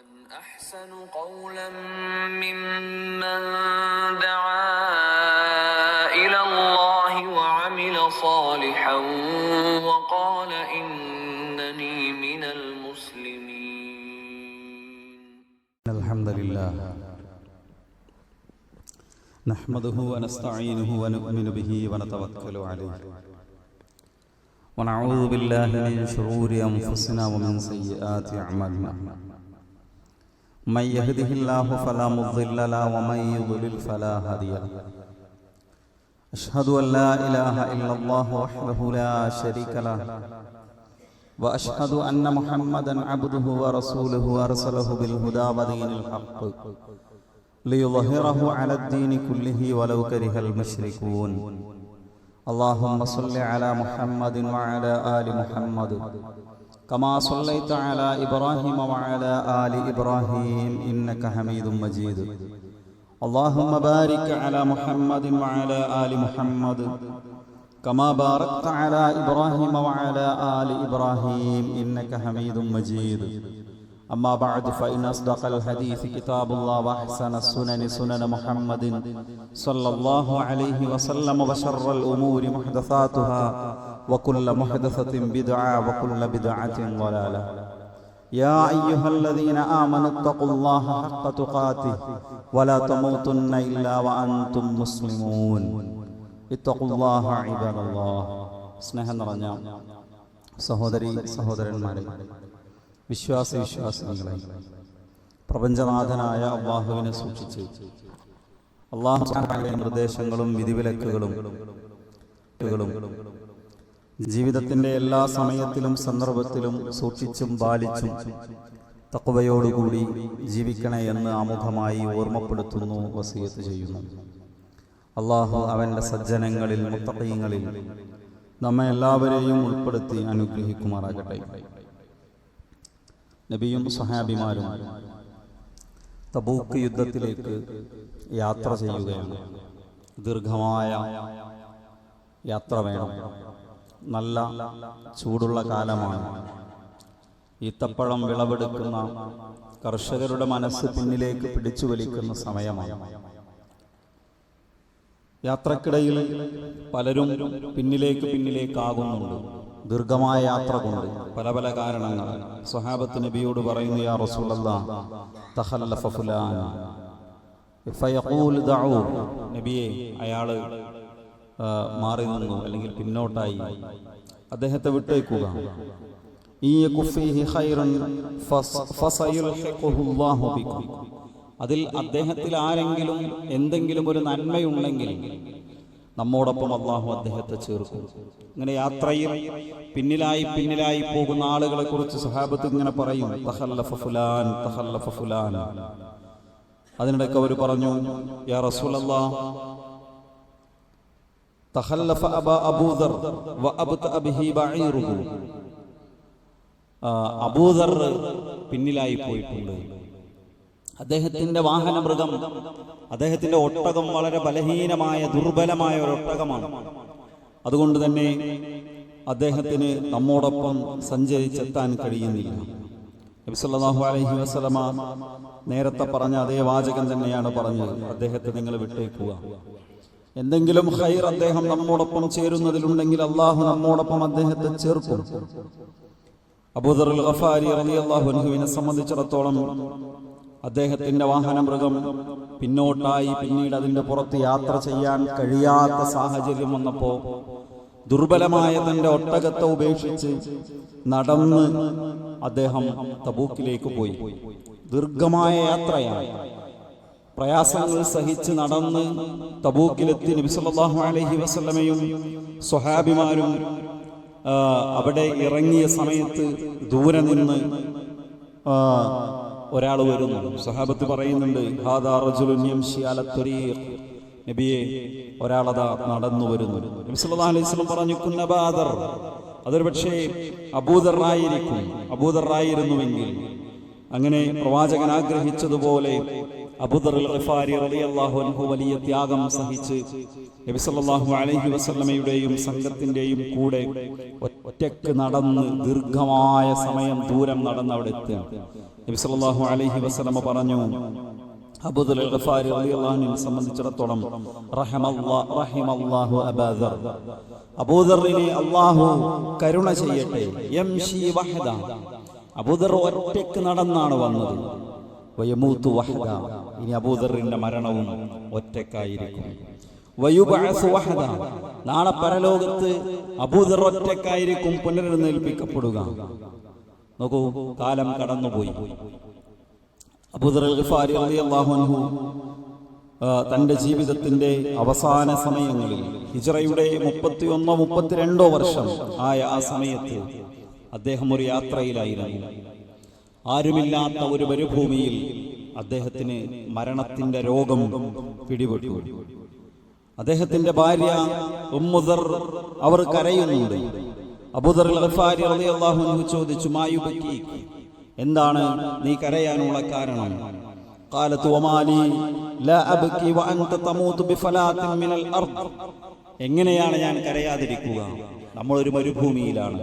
ومن أحسن قولا ممن دعا إلى الله وعمل صالحا وقال إنني من المسلمين. الحمد لله نحمده ونستعينه ونؤمن به ونتوكل عليه ونعوذ بالله من شرور أنفسنا ومن سيئات أعمالنا. من يهده الله فلا مضل له ومن يضلل فلا هادي له. أشهد أن لا إله إلا الله وحده لا شريك له وأشهد أن محمدا عبده ورسوله أرسله بالهدى ودين الحق ليظهره على الدين كله ولو كره المشركون. اللهم صل على محمد وعلى آل محمد كما صليت على إبراهيم وعلى آل إبراهيم إنك حميد مجيد. اللهم بارك على محمد وعلى آل محمد كما باركت على إبراهيم وعلى آل إبراهيم إنك حميد مجيد. أما بعد فإن أصدق الحديث كتاب الله وأحسن السنن سنن محمد صلى الله عليه وسلم وشر الأمور محدثاتها وكل محدثة بدعة وكل بدعة ضلالة. يا أيها الذين آمنوا اتقوا الله حق تقاته ولا تموتن إلا وأنتم مسلمون. اتقوا الله عباد الله. സ്നേഹം നിറഞ്ഞ സഹോദരി സഹോദരന്മാരെ, വിശ്വാസിനികളെ, പ്രപഞ്ചനാഥനായ അല്ലാഹുവിനെ സൂക്ഷിച്ച് അല്ലാഹുവിന്റെ നിർദ്ദേശങ്ങളും വിധിവിലക്കുകളും ജീവിതത്തിന്റെ എല്ലാ സമയത്തിലും സന്ദർഭത്തിലും സൂക്ഷിച്ചും പാലിച്ചും തഖ്വയോടുകൂടി ജീവിക്കണേ എന്ന് ആമുഖമായി ഓർമ്മപ്പെടുത്തുന്നു, വസിയത്ത് ചെയ്യുന്നു. അല്ലാഹു അവന്റെ സജ്ജനങ്ങളിൽ മുത്തഖീങ്ങളിൽ നമ്മെ എല്ലാവരെയും ഉൾപ്പെടുത്തി അനുഗ്രഹിക്കുമാറാകട്ടെ. നബിയും സഹാബിമാരും തബൂക്ക് യുദ്ധത്തിലേക്ക് യാത്ര ചെയ്യുകയാണ്. ദീർഘമായ യാത്ര വേണം. നല്ല ചൂടുള്ള കാലമാണ്. ഈത്തപ്പഴം വിളവെടുക്കുന്ന കർഷകരുടെ മനസ്സ് പിന്നിലേക്ക് പിടിച്ചു വലിക്കുന്ന സമയമാണ്. യാത്രക്കിടയിൽ പലരും പിന്നിലേക്കാകുന്നുണ്ട്. ദീർഘമായ യാത്ര കൊണ്ട് പല പല കാരണങ്ങൾ. സ്വഹാബത്ത് നബിയോട് പറയുന്നു, യാ റസൂലല്ലാഹ് തഖല്ലഫ ഫുലാൻ ഫയഖൂൽ ദഉ. നബിയെ, അയാള് മാറി നിന്നു, അല്ലെങ്കിൽ പിന്നോട്ടായി, അദ്ദേഹത്തെ വിട്ടേക്കുക. അതിൽ അദ്ദേഹത്തിൽ ആരെങ്കിലും എന്തെങ്കിലും ഒരു നന്മയുണ്ടെങ്കിൽ നമ്മോടൊപ്പം അല്ലാഹു അദ്ദേഹത്തെ ചേർക്കും. ഇങ്ങനെ യാത്രയിൽ പിന്നിലായി പോകുന്ന ആളുകളെ കുറിച്ച് സഹാബത്ത് ഇങ്ങനെ പറയും, തഖല്ലഫ ഫുലാൻ തഖല്ലഫ ഫുലാൻ. അതിനിടയ്ക്ക് അവർ പറഞ്ഞു, യാ റസൂലല്ലാഹ് തഖല്ലഫ അബൂദർ വ അബ്തഅ ബിഹി ബഈറുഹു. അബൂദർ പിന്നിലായി പോയിട്ടുണ്ട്. അദ്ദേഹത്തിന്റെ വാഹനമൃഗം, അദ്ദേഹത്തിന്റെ ഒട്ടകം വളരെ ബലഹീനമായ ദുർബലമായ ഒരു ഒട്ടകമാണ്. അതുകൊണ്ട് തന്നെ അദ്ദേഹത്തിന് നമ്മോടൊപ്പം സഞ്ചരിച്ചെത്താൻ കഴിയുന്നില്ല. നബി സല്ലല്ലാഹു അലൈഹി വസല്ലമ നേരത്തെ പറഞ്ഞ അതേ വാചകം തന്നെയാണ് പറഞ്ഞത്, അദ്ദേഹത്തെ നിങ്ങൾ വിട്ടേക്കുക. എന്തെങ്കിലും ഖൈർ അദ്ദേഹം നമ്മോടൊപ്പം ചേരുന്നതിലുണ്ടെങ്കിൽ അല്ലാഹു നമ്മോടൊപ്പം അദ്ദേഹത്തെ ചേർക്കും. അബൂദർ അൽ ഗഫാരി റളിയല്ലാഹു അൻഹുവിനെ സംബന്ധിച്ചിടത്തോളം അദ്ദേഹത്തിന്റെ വാഹനമൃഗം പിന്നോട്ടായി, പിന്നീട് അതിന്റെ പുറത്ത് യാത്ര ചെയ്യാൻ കഴിയാത്ത സാഹചര്യം വന്നപ്പോൾ ദുർബലമായ തന്റെ ഒട്ടകത്തെ ഉപേക്ഷിച്ച് നടന്ന് അദ്ദേഹം തബൂക്കിലേക്ക് പോയി. ദീർഘമായ യാത്രയാണ്. പ്രയാസങ്ങൾ സഹിച്ച് നടന്ന് തബൂക്കിലെത്തി. നബി സല്ലല്ലാഹു അലൈഹി വസല്ലമയും സ്വഹാബിമാരും അവിടെ ഇറങ്ങിയ സമയത്ത് ദൂരെ നിന്ന് ഒരാൾ വരുന്നു. സഹാബത്ത് പറയുന്നുണ്ട്, ഹാദാ റജുലുൻ യംശി അല ത്വരീഖ്. നബിയെ, ഒരാളതാ നടന്നു വരുന്നു. നബി സല്ലല്ലാഹു അലൈഹി വസല്ലം പറഞ്ഞു, കുന്ന ബാദർ. അതൊരു പക്ഷേ അബൂദർ ആയിരുന്നുവെങ്കിൽ. അങ്ങനെ പ്രവാചകൻ ആഗ്രഹിച്ചതുപോലെ അബൂദർ അൽ ഗഫാരി റളിയല്ലാഹു അൻഹു വലിയ ത്യാഗം സഹിച്ച് നബി സല്ലല്ലാഹു അലൈഹി വസല്ലമയുടെയും സംഘത്തിന്റെയും കൂടെ ഒറ്റയ്ക്ക് നടന്ന് ദീർഘമായ സമയം ദൂരം നടന്ന് അവിടെ എത്തുകയാണ്. നബി സല്ലല്ലാഹു അലൈഹി വസല്ലമ പറഞ്ഞു, അബൂദർ ഗഫാരി റളിയല്ലാഹു അൻഹു സംബന്ധിച്ചിടത്തോളം റഹിമല്ലാഹു അബൂദർ, അബൂദറിനെ അല്ലാഹു കരുണ ചെയ്യട്ടെ. യംശി വഹദ, അബൂദർ ഒറ്റയ്ക്ക് നടന്നാണ് വന്നത്. വയമൂതു വഹദ, ഇനി അബൂദറിന്റെ മരണവും ഒറ്റയ്ക്കായിരിക്കും. വയുബഅസു വഹദ, നാളെ പരലോകത്ത് അബൂദർ ഒറ്റയ്ക്കായിരിക്കും പുനരെഴുന്നേൽപ്പിക്കപ്പെടുക. നോക്കൂ, കാലം കടന്നുപോയി. അബൂദർ ഗഫാരി റളിയല്ലാഹു അൻഹു തൻ്റെ ജീവിതത്തിൻ്റെ അവസാന സമയങ്ങളിൽ ഹിജ്റയുടെ 31-32 വർഷം ആയ ആ സമയത്ത് അദ്ദേഹം ഒരു യാത്രയിലായിരുന്നു. ആരുമില്ലാത്ത ഒരു മരുഭൂമിയിൽ അദ്ദേഹത്തിന് മരണത്തിൻ്റെ രോഗം പിടിപെട്ടു. അദ്ദേഹത്തിൻ്റെ ഭാര്യ ഉമ്മുദർ അവർ കരയുന്നുണ്ട്. അബൂദർ ഗഫാരി റളിയല്ലാഹു അൻഹു ചോദിച്ചു, മായുബക്കി, എന്താണ് നീ കരയാനുള്ള കാരണം? ഖാലതു വമാലി ലാ അബ്കി വഅൻത തമൂതു ബിഫലാത്തിൻ മിനൽ അർദ്, എങ്ങനെയാണ് ഞാൻ കരയാതിരിക്കുക? നമ്മളൊരു മരുഭൂമിയിലാണ്,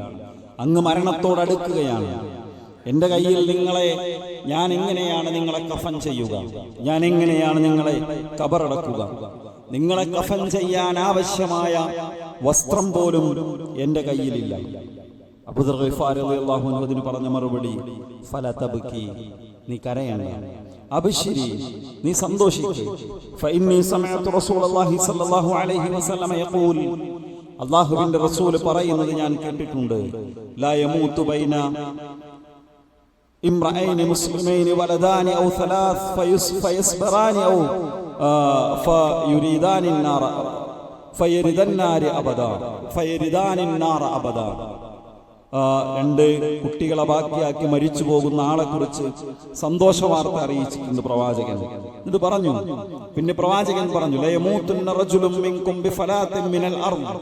അങ്ങ് മരണത്തോടടുക്കുകയാണ്. എൻ്റെ കയ്യിൽ ഞാൻ എങ്ങനെയാണ് നിങ്ങളെ കഫൻ ചെയ്യുക? ഞാൻ എങ്ങനെയാണ് നിങ്ങളെ ഖബറടക്കുക? നിങ്ങളെ കഫൻ ചെയ്യാൻ ആവശ്യമായ വസ്ത്രം പോലും എൻ്റെ കയ്യിലില്ല. അബൂദർ ഗഫാരി റളിയല്ലാഹു അൻഹു അതിന് പറഞ്ഞ മറുപടി, ഫലാ തബ്കി, നീ കരയണ്ട, അബ്ശിരി, നീ സന്തോഷിക്ക്. ഫഇന്നി സമഅതു റസൂലല്ലാഹി സ്വല്ലല്ലാഹു അലൈഹി വസല്ലമ യഖൂൽ, അല്ലാഹുവിന്റെ റസൂൽ പറയുന്നത് ഞാൻ കേട്ടിട്ടുണ്ട്, ലാ യമൂതു ബൈന ഇംറഅൈനി മുസ്ലിമൈനി വലദാനി ഔ സലാസ് ഫയസ്ബറാനി ഔ ഫയുരീദാനി النار ഫയരിദാനി النار അബദ. രണ്ട് കുട്ടികളെ ബാക്കിയാക്കി മരിച്ചു പോകുന്ന ആളെ കുറിച്ച് സന്തോഷ വാർത്ത അറിയിച്ചിട്ടുണ്ട് പ്രവാചകൻ. ഇത് പറഞ്ഞു. പിന്നെ പ്രവാചകൻ പറഞ്ഞു, ലയമൂതുന്ന റജുലുൻ മിൻകും ബിഫലാത്തിൻ മിനൽ അർദ്,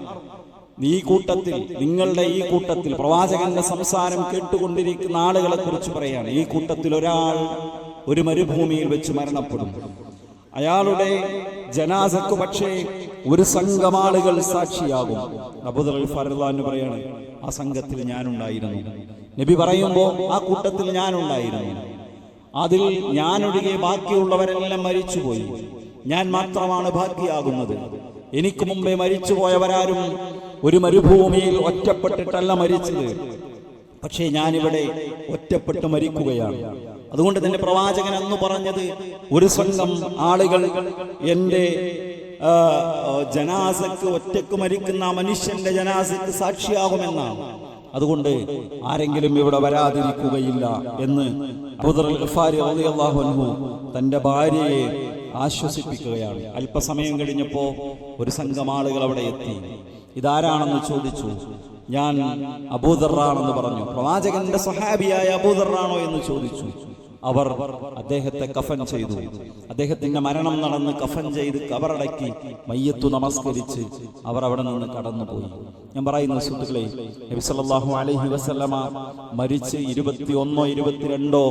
ഈ കൂട്ടത്തിൽ, നിങ്ങളുടെ ഈ കൂട്ടത്തിൽ, പ്രവാചകന്റെ സംസാരം കേട്ടുകൊണ്ടിരിക്കുന്ന ആളുകളെ കുറിച്ച് പറയാണ്, ഈ കൂട്ടത്തിൽ ഒരാൾ ഒരു മരുഭൂമിയിൽ വെച്ച് മരണപ്പെടും. അയാളുടെ ജനാസക്ക് പക്ഷേ ഒരു സംഘം ആളുകൾ സാക്ഷിയാകും. അബൂദർ ഗഫാരി റളിയല്ലാഹു അൻഹു പറയാണ്, ആ സംഘത്തിൽ ഞാനുണ്ടായിരുന്നു. നബി പറയുമ്പോൾ ആ കൂട്ടത്തിൽ ഞാനുണ്ടായിരുന്നു. അതിൽ ഞാനൊഴികെ ബാക്കിയുള്ളവരെല്ലാം മരിച്ചുപോയി, ഞാൻ മാത്രമാണ് ബാക്കിയാകുന്നത്. എനിക്ക് മുമ്പേ മരിച്ചുപോയവരാരും ഒരു മരുഭൂമിയിൽ ഒറ്റപ്പെട്ടിട്ടല്ല മരിച്ചത്, പക്ഷേ ഞാനിവിടെ ഒറ്റപ്പെട്ട് മരിക്കുകയാണ്. അതുകൊണ്ട് തന്നെ പ്രവാചകൻ അന്ന് പറഞ്ഞത്, ഒരു സംഘം ആളുകൾ എൻ്റെ ജനാസക്ക്, ഒറ്റക്ക് മരിക്കുന്ന മനുഷ്യന്റെ ജനാസക്ക് സാക്ഷിയാകുമെന്നാണ്. അതുകൊണ്ട് ആരെങ്കിലും ഇവിടെ വരാതിരിക്കുകയില്ല എന്ന് അബൂദർ ഗഫാരി റളിയല്ലാഹു അൻഹു തൻ്റെ ഭാര്യയെ ആശ്വസിപ്പിക്കുകയാണ്. അല്പസമയം കഴിഞ്ഞപ്പോ ഒരു സംഘം ആളുകൾ അവിടെ എത്തി. ഇതാരാണെന്ന് ചോദിച്ചു. ഞാൻ അബൂദറാണെന്ന് പറഞ്ഞു. പ്രവാചകന്റെ സ്വഹാബിയായ അബൂദറാണോ എന്ന് ചോദിച്ചു. അവർ അദ്ദേഹത്തെ കഫൻ ചെയ്തു. അദ്ദേഹത്തിന്റെ മരണം നടന്ന് കഫൻ ചെയ്ത് കബറടക്കി മയ്യത്തു നമസ്കരിച്ച് അവർ അവിടെ നിന്ന് കടന്നുപോയി. ഞാൻ പറയുന്ന സുഹൃത്തുക്കളെ, നബി സല്ലല്ലാഹു അലൈഹി വസല്ലമ മരിച്ച് 21-22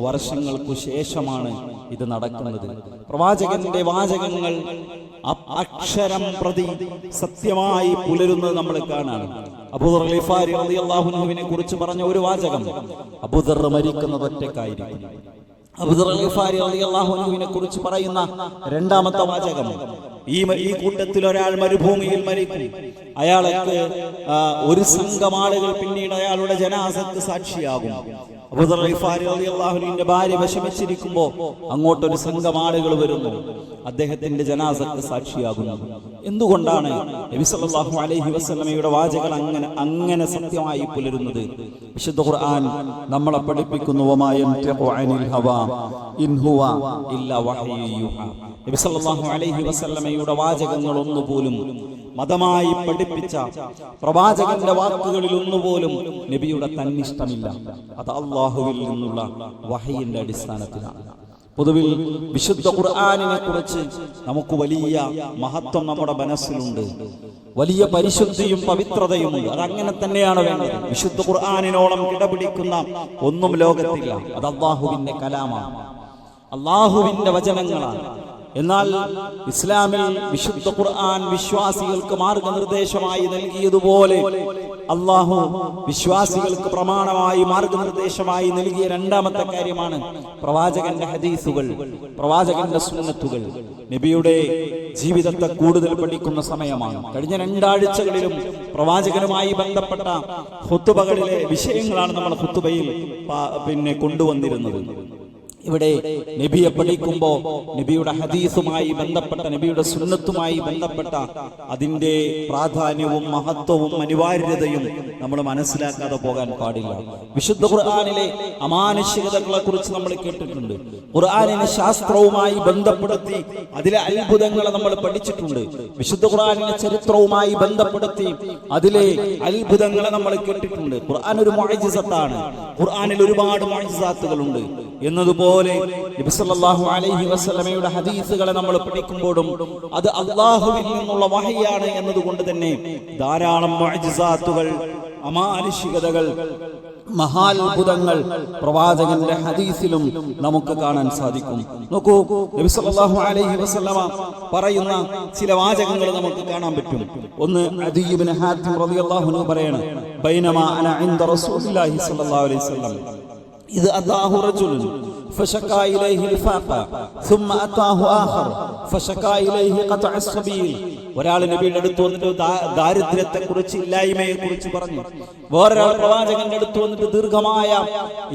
വർഷങ്ങൾക്കു ശേഷമാണ് ഇത് നടക്കുന്നത്. പ്രവാചകന്റെ വാചകങ്ങൾ അക്ഷരം പ്രതി സത്യമായി പുലരുന്നത് നമ്മൾ കാണാണ്. അബൂദർ ഗഫാരി റളിയല്ലാഹു അൻഹുവിനെ കുറിച്ച് പറഞ്ഞ ഒരു വാചകം, അബൂദർ മരിക്കുന്നത് ഒറ്റയ്ക്കായിരിക്കും. അബൂദർ ഗഫാരി റളിയല്ലാഹു അൻഹുവിനെ കുറിച്ച് പറയുന്ന രണ്ടാമത്തെ വാചകം, ഈ കൂട്ടത്തിൽ ഒരാൾ മരുഭൂമിയിൽ മരിക്കും, അയാൾക്ക് ഒരു സംഘം ആളുകൾ പിന്നീട് അയാളുടെ ജനാസക്ക് സാക്ഷിയാകും. അബൂദർ ഗഫാരി റളിയല്ലാഹു അൻഹുവിന്റെ ഭാര്യ വിഷമിച്ചിരിക്കുമ്പോൾ അങ്ങോട്ടൊരു സംഘം ആളുകൾ വരുന്നു, അദ്ദേഹത്തിന്റെ ജനാസക്ക് സാക്ഷിയാകുന്നു. എന്തുകൊണ്ടാണ് നബി സല്ലല്ലാഹു അലൈഹി വസല്ലമയുടെ വാചകൾ അങ്ങനെ സത്യമായി പുലരുന്നത്? വിശുദ്ധ ഖുർആൻ നമ്മളെ പഠിപ്പിക്കുന്നു, വമാ യൻതിഖു അനിൽ ഹവാ ഇൻ ഹുവ ഇല്ലാ വഹ്യു യൂഹാ. നബി സല്ലല്ലാഹു അലൈഹി വസല്ലമയുടെ വാചകങ്ങൾ ഒന്നുപോലും, മതമായി പഠിപ്പിച്ച പ്രവാചകന്റെ വാക്കുകളിൽ ഒന്നുപോലും നബിയുടെ തന്നിഷ്ടമില്ല. അത് അല്ലാഹുവിൽ നിന്നുള്ള വഹയിന്റെ അടിസ്ഥാനത്തിലാണ്. പൊതുവിൽ വിശുദ്ധ ഖുർആനിനെ കുറിച്ച് നമുക്ക് വലിയ മഹത്വം നമ്മുടെ മനസ്സിലുണ്ട്, വലിയ പരിശുദ്ധിയും പവിത്രതയുമുണ്ട്. അതങ്ങനെ തന്നെയാണ് വേണ്ടത്. വിശുദ്ധ ഖുർആനിനോളം കിടപിടിക്കുന്ന ഒന്നും ലോകത്തില്ല. അത് അല്ലാഹുവിന്റെ കലാമാണ്, അല്ലാഹുവിന്റെ വചനങ്ങളാണ്. എന്നാൽ ഇസ്ലാമിൽ വിശുദ്ധ ഖുർആൻ വിശ്വാസികൾക്ക് മാർഗനിർദ്ദേശമായി നൽകിയതുപോലെ അള്ളാഹു വിശ്വാസികൾക്ക് പ്രമാണമായി മാർഗനിർദ്ദേശമായി നൽകിയ രണ്ടാമത്തെ കാര്യമാണ് പ്രവാചകന്റെ ഹദീസുകൾ, പ്രവാചകന്റെ സുന്നത്തുകൾ. നബിയുടെ ജീവിതത്തെ കൂടുതൽ പഠിക്കുന്ന സമയമാണ്. കഴിഞ്ഞ 2 ആഴ്ചകളിലും പ്രവാചകനുമായി ബന്ധപ്പെട്ട ഖുതുബകളിലെ വിഷയങ്ങളാണ് നമ്മൾ ഖുതുബയിൽ കൊണ്ടുവന്നിരുന്നത്. ഇവിടെ നബിയെ പഠിക്കുമ്പോൾ നബിയുടെ ഹദീസുമായി ബന്ധപ്പെട്ട, നബിയുടെ സുന്നത്തുമായി ബന്ധപ്പെട്ട അതിൻ്റെ പ്രാധാന്യവും മഹത്വവും അനിവാര്യതയും നമ്മൾ മനസ്സിലാക്കാതെ പോകാൻ പാടില്ല. വിശുദ്ധ ഖുർആനിലെ അമാനുഷികതകളെ കുറിച്ച് നമ്മൾ കേട്ടിട്ടുണ്ട്. ഖുർആനിനെ ശാസ്ത്രവുമായി ബന്ധപ്പെടുത്തി അതിലെ അത്ഭുതങ്ങളെ നമ്മൾ പഠിച്ചിട്ടുണ്ട്. വിശുദ്ധ ഖുർആനിനെ ചരിത്രവുമായി ബന്ധപ്പെടുത്തി അതിലെ അത്ഭുതങ്ങളെ നമ്മൾ കേട്ടിട്ടുണ്ട്. ഖുർആൻ ഒരു മുഅ്ജിസത്താണ്. ഖുർആനിൽ ഒരുപാട് മുഅ്ജിസാത്തുകളുണ്ട് എന്നതുപോലെ നബി സല്ലല്ലാഹു അലൈഹി വസല്ലമയുടെ ഹദീസുകളെ നമ്മൾ പഠിക്കുമ്പോഴും അത് അല്ലാഹുവിൽ നിന്നുള്ള വഹയാണ് എന്നതുകൊണ്ട് തന്നെ ധാരാളം മുഅ്ജിസാത്തുകൾ, അമാനുഷികതകൾ, മഹാത്ഭുതങ്ങൾ പ്രവാചകന്റെ ഹദീസിലും നമുക്ക് കാണാൻ സാധിക്കും. നോക്കൂ, നബി സല്ലല്ലാഹു അലൈഹി വസല്ലമ പറയുന്ന ചില വാചകങ്ങൾ നമുക്ക് കാണാൻ പറ്റും. ഒന്ന് അദീ ഇബ്നു ഹാത്തിം റളിയല്ലാഹു അൻഹു പറയാണ്, ബൈനമാ അന ഇൻദ റസൂലില്ലാഹി സ്വല്ലല്ലാഹു അലൈഹി വസല്ലം إذ أتاه رجل فشكى إليه الفاقة ثم أتاه آخر فشكى إليه قطع السبيل. ഒരാൾ നബിയുടെ അടുത്ത് വന്നിട്ട് ദാരിദ്ര്യത്തെ കുറിച്ച്, ഇല്ലായ്മയെ കുറിച്ച് പറഞ്ഞു. വേറൊരാൾ പ്രവാചകന്റെ അടുത്ത് വന്നിട്ട് ദീർഘമായ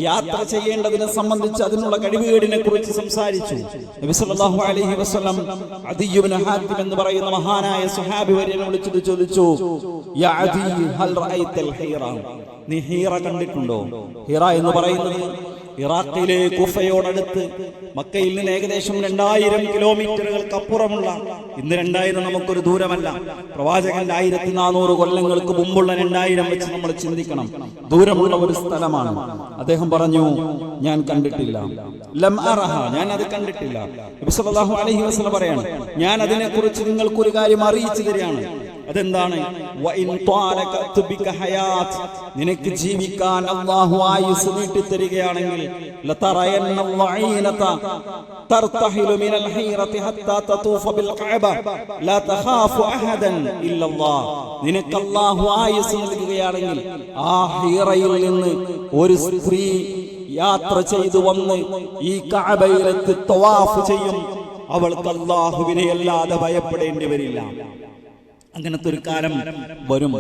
യാത്ര ചെയ്യേണ്ടതിനെ സംബന്ധിച്ച് അതിനുള്ള കഴിവുകേടിനെ കുറിച്ച് സംസാരിച്ചു. നബി സല്ലല്ലാഹു അലൈഹി വസല്ലം അദീ ഇബ്നു ഹാത്തിം എന്ന് പറയുന്ന മഹാനായ സ്വഹാബി വര്യനെ വിളിച്ചിട്ട് ചോദിച്ചു, യാ അദീ ഹൽ റഅയ്തൽ ഹീറ, നീ ഹീറ കണ്ടിട്ടുണ്ടോ? ഹീറ എന്ന് പറയുന്നത് ഇറാഖിലെ കുഫയോടടുത്ത് മക്കയിൽ നിന്ന് ഏകദേശം 2000 കിലോമീറ്ററുകൾക്ക് അപ്പുറമുള്ള, ഇന്ന് 2000 നമുക്കൊരു ദൂരമല്ല, പ്രവാചകന്റെ 1400 കൊല്ലങ്ങൾക്ക് മുമ്പുള്ള 2000 വെച്ച് നമ്മൾ ചിന്തിക്കണം, ദൂരമുള്ള ഒരു സ്ഥലമാണ്. അദ്ദേഹം പറഞ്ഞു, ഞാൻ കണ്ടിട്ടില്ല, ലം അറഹ, ഞാൻ അത് കണ്ടിട്ടില്ല. നബി സല്ലല്ലാഹു അലൈഹി വസല്ലം പറയാണ്, ഞാൻ അതിനെക്കുറിച്ച് നിങ്ങൾക്കൊരു കാര്യം അറിയിച്ചു തരികയാണ്. അതെന്താണ്? നിനക്ക് ജീവിക്കാൻ അല്ലാഹു ആയുസ് നീട്ടിത്തരികയാണെങ്കിൽ നിനക്ക് അല്ലാഹു ആയുസ് നൽകുകയാണെങ്കിൽ ആ ഹീറയിൽ നിന്ന് ഒരു സ്ത്രീ യാത്ര ചെയ്തു വന്ന് ഈ കഅബയിലെത്തി തവാഫ് ചെയ്യും, അവൾക്ക് അല്ലാഹുവിനെ അല്ലാതെ ഭയപ്പെടേണ്ടി വരില്ല. അങ്ങനത്തെ ഒരു കാലം വരും.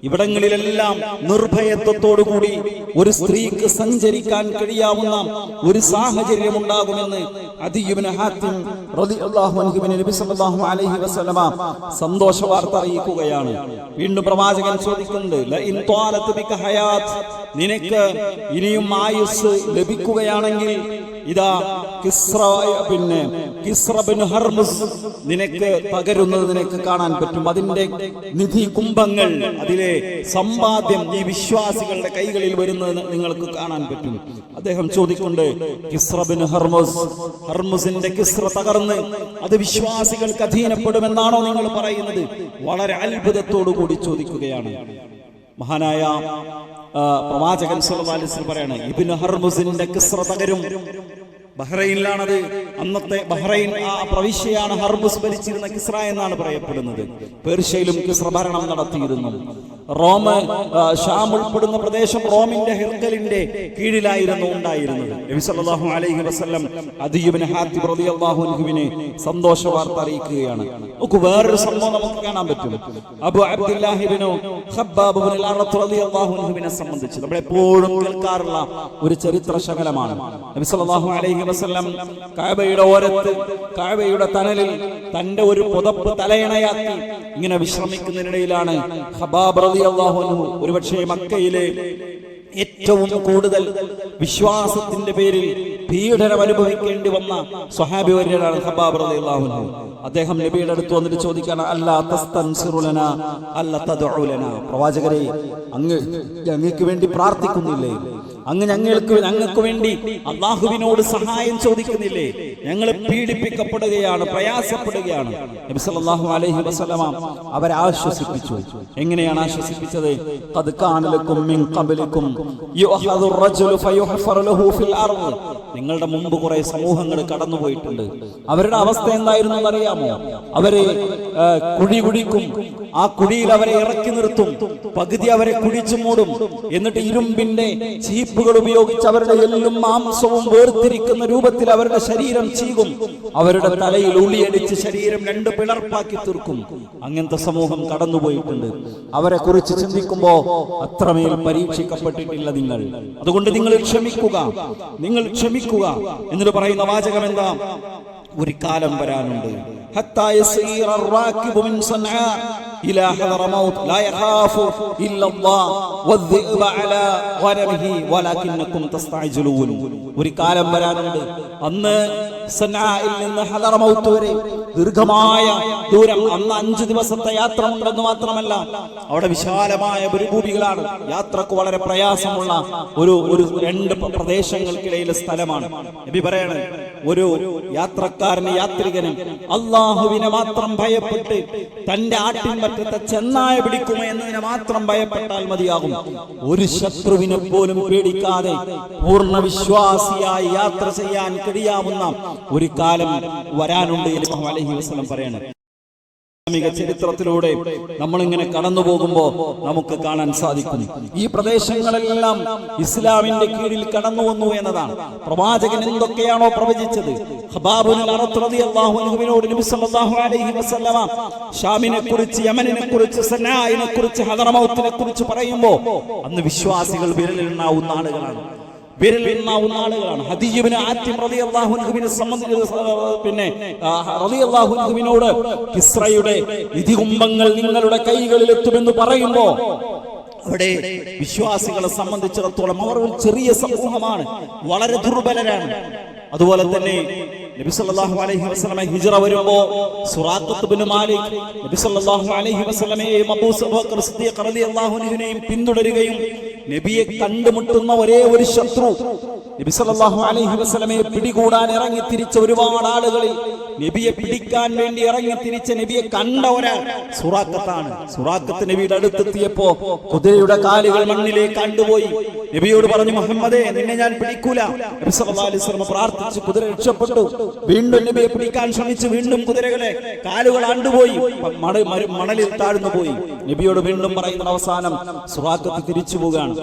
ഇവിടങ്ങളിലെല്ലാം നിർഭയത്വത്തോടുകൂടി ഒരു സ്ത്രീക്ക് സഞ്ചരിക്കാൻ കഴിയാവുന്ന ഒരു സാഹചര്യം ഉണ്ടാകുമെന്ന് അദീ ഇബ്നു ഹാത്തിം റളിയല്ലാഹു അൻഹു നബി സല്ലല്ലാഹു അലൈഹി വസല്ലമ സന്തോഷ വാർത്ത അറിയിക്കുകയാണ്. വീണ്ടും പ്രവാചകൻ ചോദിക്കുന്നുണ്ട്, ലഇൻ ത്വാലത് ബിക ഹയാത്ത്, നിനക്ക് ഇനിയും ആയുസ് ലഭിക്കുകയാണെങ്കിൽ ഇതാ കിസ്റ ബിൻ ഹർമുസ് നിനക്ക് പകരുന്നത് നിനക്ക് കാണാൻ പറ്റും. അതിന്റെ നിധി കുംഭങ്ങൾ, അതിലെ സമ്പാദ്യം ഈ വിശ്വാസികളുടെ കൈകളിൽ വരുന്നത് നിങ്ങൾക്ക് കാണാൻ പറ്റും. അദ്ദേഹം ചോദിക്കൊണ്ട്, കിസ്റ ബിൻ ഹർമുസ്, ഹർമുസിന്റെ കിസ്റ തകർന്ന് അത് വിശ്വാസികൾക്ക് അധീനപ്പെടുമെന്നാണോ നിങ്ങൾ പറയുന്നത്? വളരെ അത്ഭുതത്തോടു കൂടി ചോദിക്കുകയാണ്. മഹാനായ പ്രവാചകൻ സല്ലല്ലാഹു അലൈഹി വസല്ലം പറയാണ്, ഇബ്നു ഹർമുസിന്റെ കിസ്റ തകരും. ബഹ്റൈനിലാണത്. അന്നത്തെ ബഹ്റൈൻ ആ പ്രവിശ്യയാണ് ഹർമുസ് ഭരിച്ചിരുന്ന കിസ്റ എന്നാണ് പറയപ്പെടുന്നത്. പേർഷ്യയിലും കിസ്റ ഭരണം നടത്തിയിരുന്നു. ഷാം ഉൾപ്പെടുന്ന പ്രദേശം റോമിന്റെ ഹിർക്കലിന്റെ കീഴിലായിരുന്നു ഉണ്ടായിരുന്നത്. നബി സല്ലല്ലാഹു അലൈഹി വസല്ലം അദീ ഇബ്നു ഹാത്തിം റളിയല്ലാഹു അൻഹുവിനെ സന്തോഷ വാർത്ത അറിയിക്കുകയാണ്. നമുക്ക് വേറൊരു സംഭവം നമുക്ക് കാണാൻ പറ്റും. അബൂ അബ്ദുല്ലാഹി ഇബ്നു ഖബ്ബാബ് ഇബ്നുൽ അറത്ത് റളിയല്ലാഹു അൻഹുവിനെ സംബന്ധിച്ച് നമ്മൾ എപ്പോഴും കേൾക്കാറുള്ള ഒരു ചരിത്ര ശകലമാണ്. നബി സല്ലല്ലാഹു അലൈഹി വസല്ലം കഅബയുടെ ഓരത്ത്, കഅബയുടെ തണലിൽ തന്റെ ഒരു പുതപ്പ് തലയണയാക്കി ഇങ്ങനെ വിശ്രമിക്കുന്നതിനിടയിലാണ് ഖബ്ബാബ് റളിയല്ലാഹു അൻഹു ഒരുപക്ഷേ മക്കയിലെ ഏറ്റവും കൂടുതൽ വിശ്വാസത്തിന്റെ പേരിൽ പീഡനം അനുഭവിക്കേണ്ടി വന്ന സ്വഹാബി വര്യനാണ് ഖബ്ബാബ് റളിയല്ലാഹു അൻഹു. അദ്ദേഹം നബിയുടെ അടുത്ത് വന്നിട്ട് ചോദിക്കാണ്, അല്ലാ തസ്തൻസിറു ലനാ അല്ലാ തദ്ഉ ലനാ, പ്രവാചകരെ അങ്ങക്ക് വേണ്ടി പ്രാർത്ഥിക്കുന്നില്ലേ? അങ്ങ് ഞങ്ങൾക്ക് വേണ്ടി അള്ളാഹുവിനോട് സഹായം ചോദിക്കുന്നില്ലേ? ഞങ്ങൾ പീഡിപ്പിക്കപ്പെടുകയാണ്, പ്രയാസപ്പെടുകയാണ്. നബി സല്ലല്ലാഹു അലൈഹി വസല്ലമ അവരെ ആശ്വസിപ്പിച്ചു. എങ്ങനെയാണ് ആശ്വസിപ്പിച്ചത്? ഖദ് കാന ലക്കും മിൻ ഖബ്ലിക്കും യുഅഖദു റജുലു ഫയുഹഫറു ലഹു ഫിൽ അർദ്. നിങ്ങളുടെ മുമ്പ് കുറെ സമൂഹങ്ങൾ കടന്നുപോയിട്ടുണ്ട്. അവരുടെ അവസ്ഥ എന്തായിരുന്നു എന്നറിയാമോ? അവരെ കുഴി കുഴിക്കും, ആ കുഴിയിൽ അവരെ ഇറക്കി നിർത്തും, പകുതി അവരെ കുഴിച്ചു മൂടും, എന്നിട്ട് ഇരുമ്പിന്റെ ചീപ്പുകൾ ഉപയോഗിച്ച് അവരുടെ എല്ലും മാംസവും വേർതിരിക്കുന്ന രൂപത്തിൽ അവരുടെ ശരീരം ചീകും, അവരുടെ തലയിൽ ഉളിയടിച്ച് ശരീരം രണ്ട് പിളർപ്പാക്കി തീർക്കും. അങ്ങനത്തെ സമൂഹം കടന്നുപോയിട്ടുണ്ട്. അവരെ കുറിച്ച് ചിന്തിക്കുമ്പോ അത്രമേൽ പരീക്ഷിക്കപ്പെട്ടിട്ടില്ല നിങ്ങൾ. അതുകൊണ്ട് നിങ്ങൾ ക്ഷമിക്കുക, നിങ്ങൾ ക്ഷമിക്കുക എന്നിട്ട് പറയുന്ന വാചകം എന്താ? ഒരു കാലം വരാനുണ്ട്. ഹത്താ യസീറ الراكب من صنعاء إلى حضرموت لا يخاف إلا الله والذئب على غنمه ولكنكم تستعجلون. ഒരു കാലം വരാനുണ്ട്. അന്ന് സനായിൽ നിന്ന് ഹദറമൗത്ത് വരെ ദീർഘമായ ദൂരം, അന്ന് 5 ദിവസത്തെ യാത്ര ഉണ്ടെന്ന് മാത്രമല്ല, അവിടെ വിശാലമായ ഭൂമികളാണ്. യാത്രക്ക് വളരെ പ്രയാസമുള്ള ഒരു 2 പ്രദേശങ്ങൾക്കിടയിലെ സ്ഥലമാണ്. നബി പറയാണ്, ഒരു യാത്രക്കാരന്, യാത്രികനും അള്ളാഹുവിനെ മാത്രം ഭയപ്പെട്ട് തന്റെ ആട്ടിൻപറ്റത്തെ ചെന്നായ പിടിക്കുമോ എന്നതിനെ മാത്രം ഭയപ്പെട്ടാൽ മതിയാകും. ഒരു ശത്രുവിനെ പോലും പേടിക്കാതെ പൂർണ്ണ വിശ്വാസിയായി യാത്ര ചെയ്യാൻ കഴിയാവുന്ന ഒരു കാലം വരാനുണ്ട് എന്ന് നബി അലൈഹി വസല്ലം പറയാണ്. ഇസ്ലാമിക ചരിത്രത്തിലൂടെ നമ്മളിങ്ങനെ കടന്നു പോകുമ്പോ നമുക്ക് കാണാൻ സാധിക്കും, ഈ പ്രദേശങ്ങളെല്ലാം ഇസ്ലാമിന്റെ കീഴിൽ കടന്നു വന്നു എന്നതാണ്. പ്രവാചകൻ എന്തൊക്കെയാണോ പ്രവചിച്ചത്, ഖബാബുൽ അറത്ത് റളിയല്ലാഹു അൻഹുവിനോട് നബി സല്ലല്ലാഹു അലൈഹി വസല്ലമ ഷാമിനെ കുറിച്ച്, യമനിനെ കുറിച്ച്, സനാഇനെ കുറിച്ച്, ഹദറമൗത്തിനെ കുറിച്ച് പറയുമ്പോ അന്ന് വിശ്വാസികൾ വിരലിലെണ്ണാവുന്ന ആളുകളാണ്. ഹദീജ് ഇബ്നു ആത്തിം റളിയല്ലാഹു അൻഹുവിനെ സംബന്ധിച്ച് റളിയല്ലാഹു അൻഹുവിനോട് കിസ്റയുടെ ഇതികുംഭങ്ങൾ നിങ്ങളുടെ കൈകളിൽ എത്തുമെന്ന് പറയുമ്പോ അവിടെ വിശ്വാസികളെ സംബന്ധിച്ചിടത്തോളം അവർ ഒരു ചെറിയ സമൂഹമാണ്, വളരെ ദുർബലരാണ്. അതുപോലെ തന്നെ നബി സല്ലല്ലാഹു അലൈഹി വസല്ലമ ഹിജ്റ വരുമ്പോ സുറാഖത്ത് ഇബ്നു മാലിക് നബി സല്ലല്ലാഹു അലൈഹി വസല്ലമയെയും അബൂ ബക്കർ സിദ്ദീഖ് റളിയല്ലാഹു അൻഹുവിനെയും പിന്തുടരുകയും നബിയെ കണ്ടുമുട്ടുന്ന ഒരേ ഒരു ശത്രു, നബി സല്ലല്ലാഹു അലൈഹി വസല്ലമയെ പിടികൂടാൻ ഇറങ്ങി തിരിച്ച ഒരുപാട് ആളുകളിൽ നബിയെ പിടിക്കാൻ വേണ്ടി ഇറങ്ങി തിരിച്ച നബിയെ കണ്ട ഒരാൾ സുറാഖത്താണ്. സുറാഖത്ത് നബിയുടെ അടുത്തെത്തിയപ്പോ കുതിരയുടെ കാലുകൾ മണ്ണിലേക്ക് കണ്ടുപോയി. നബിയോട് പറഞ്ഞു, മുഹമ്മദേ, നിന്നെ ഞാൻ പിടിക്കൂല. നബി സല്ലല്ലാഹു അലൈഹി വസല്ലം പ്രാർത്ഥിച്ചു, കുതിര രക്ഷപ്പെട്ടു. വീണ്ടും നബിയെ പിടിക്കാൻ ശ്രമിച്ചു, വീണ്ടും കുതിരകളെ കാലുകൾ ആണ്ടുപോയി, മണലിൽ താഴ്ന്നു പോയി. നബിയോട് വീണ്ടും പറയുന്ന അവസാനം സുറാഖത്ത് തിരിച്ചു പോവുകയാണ്.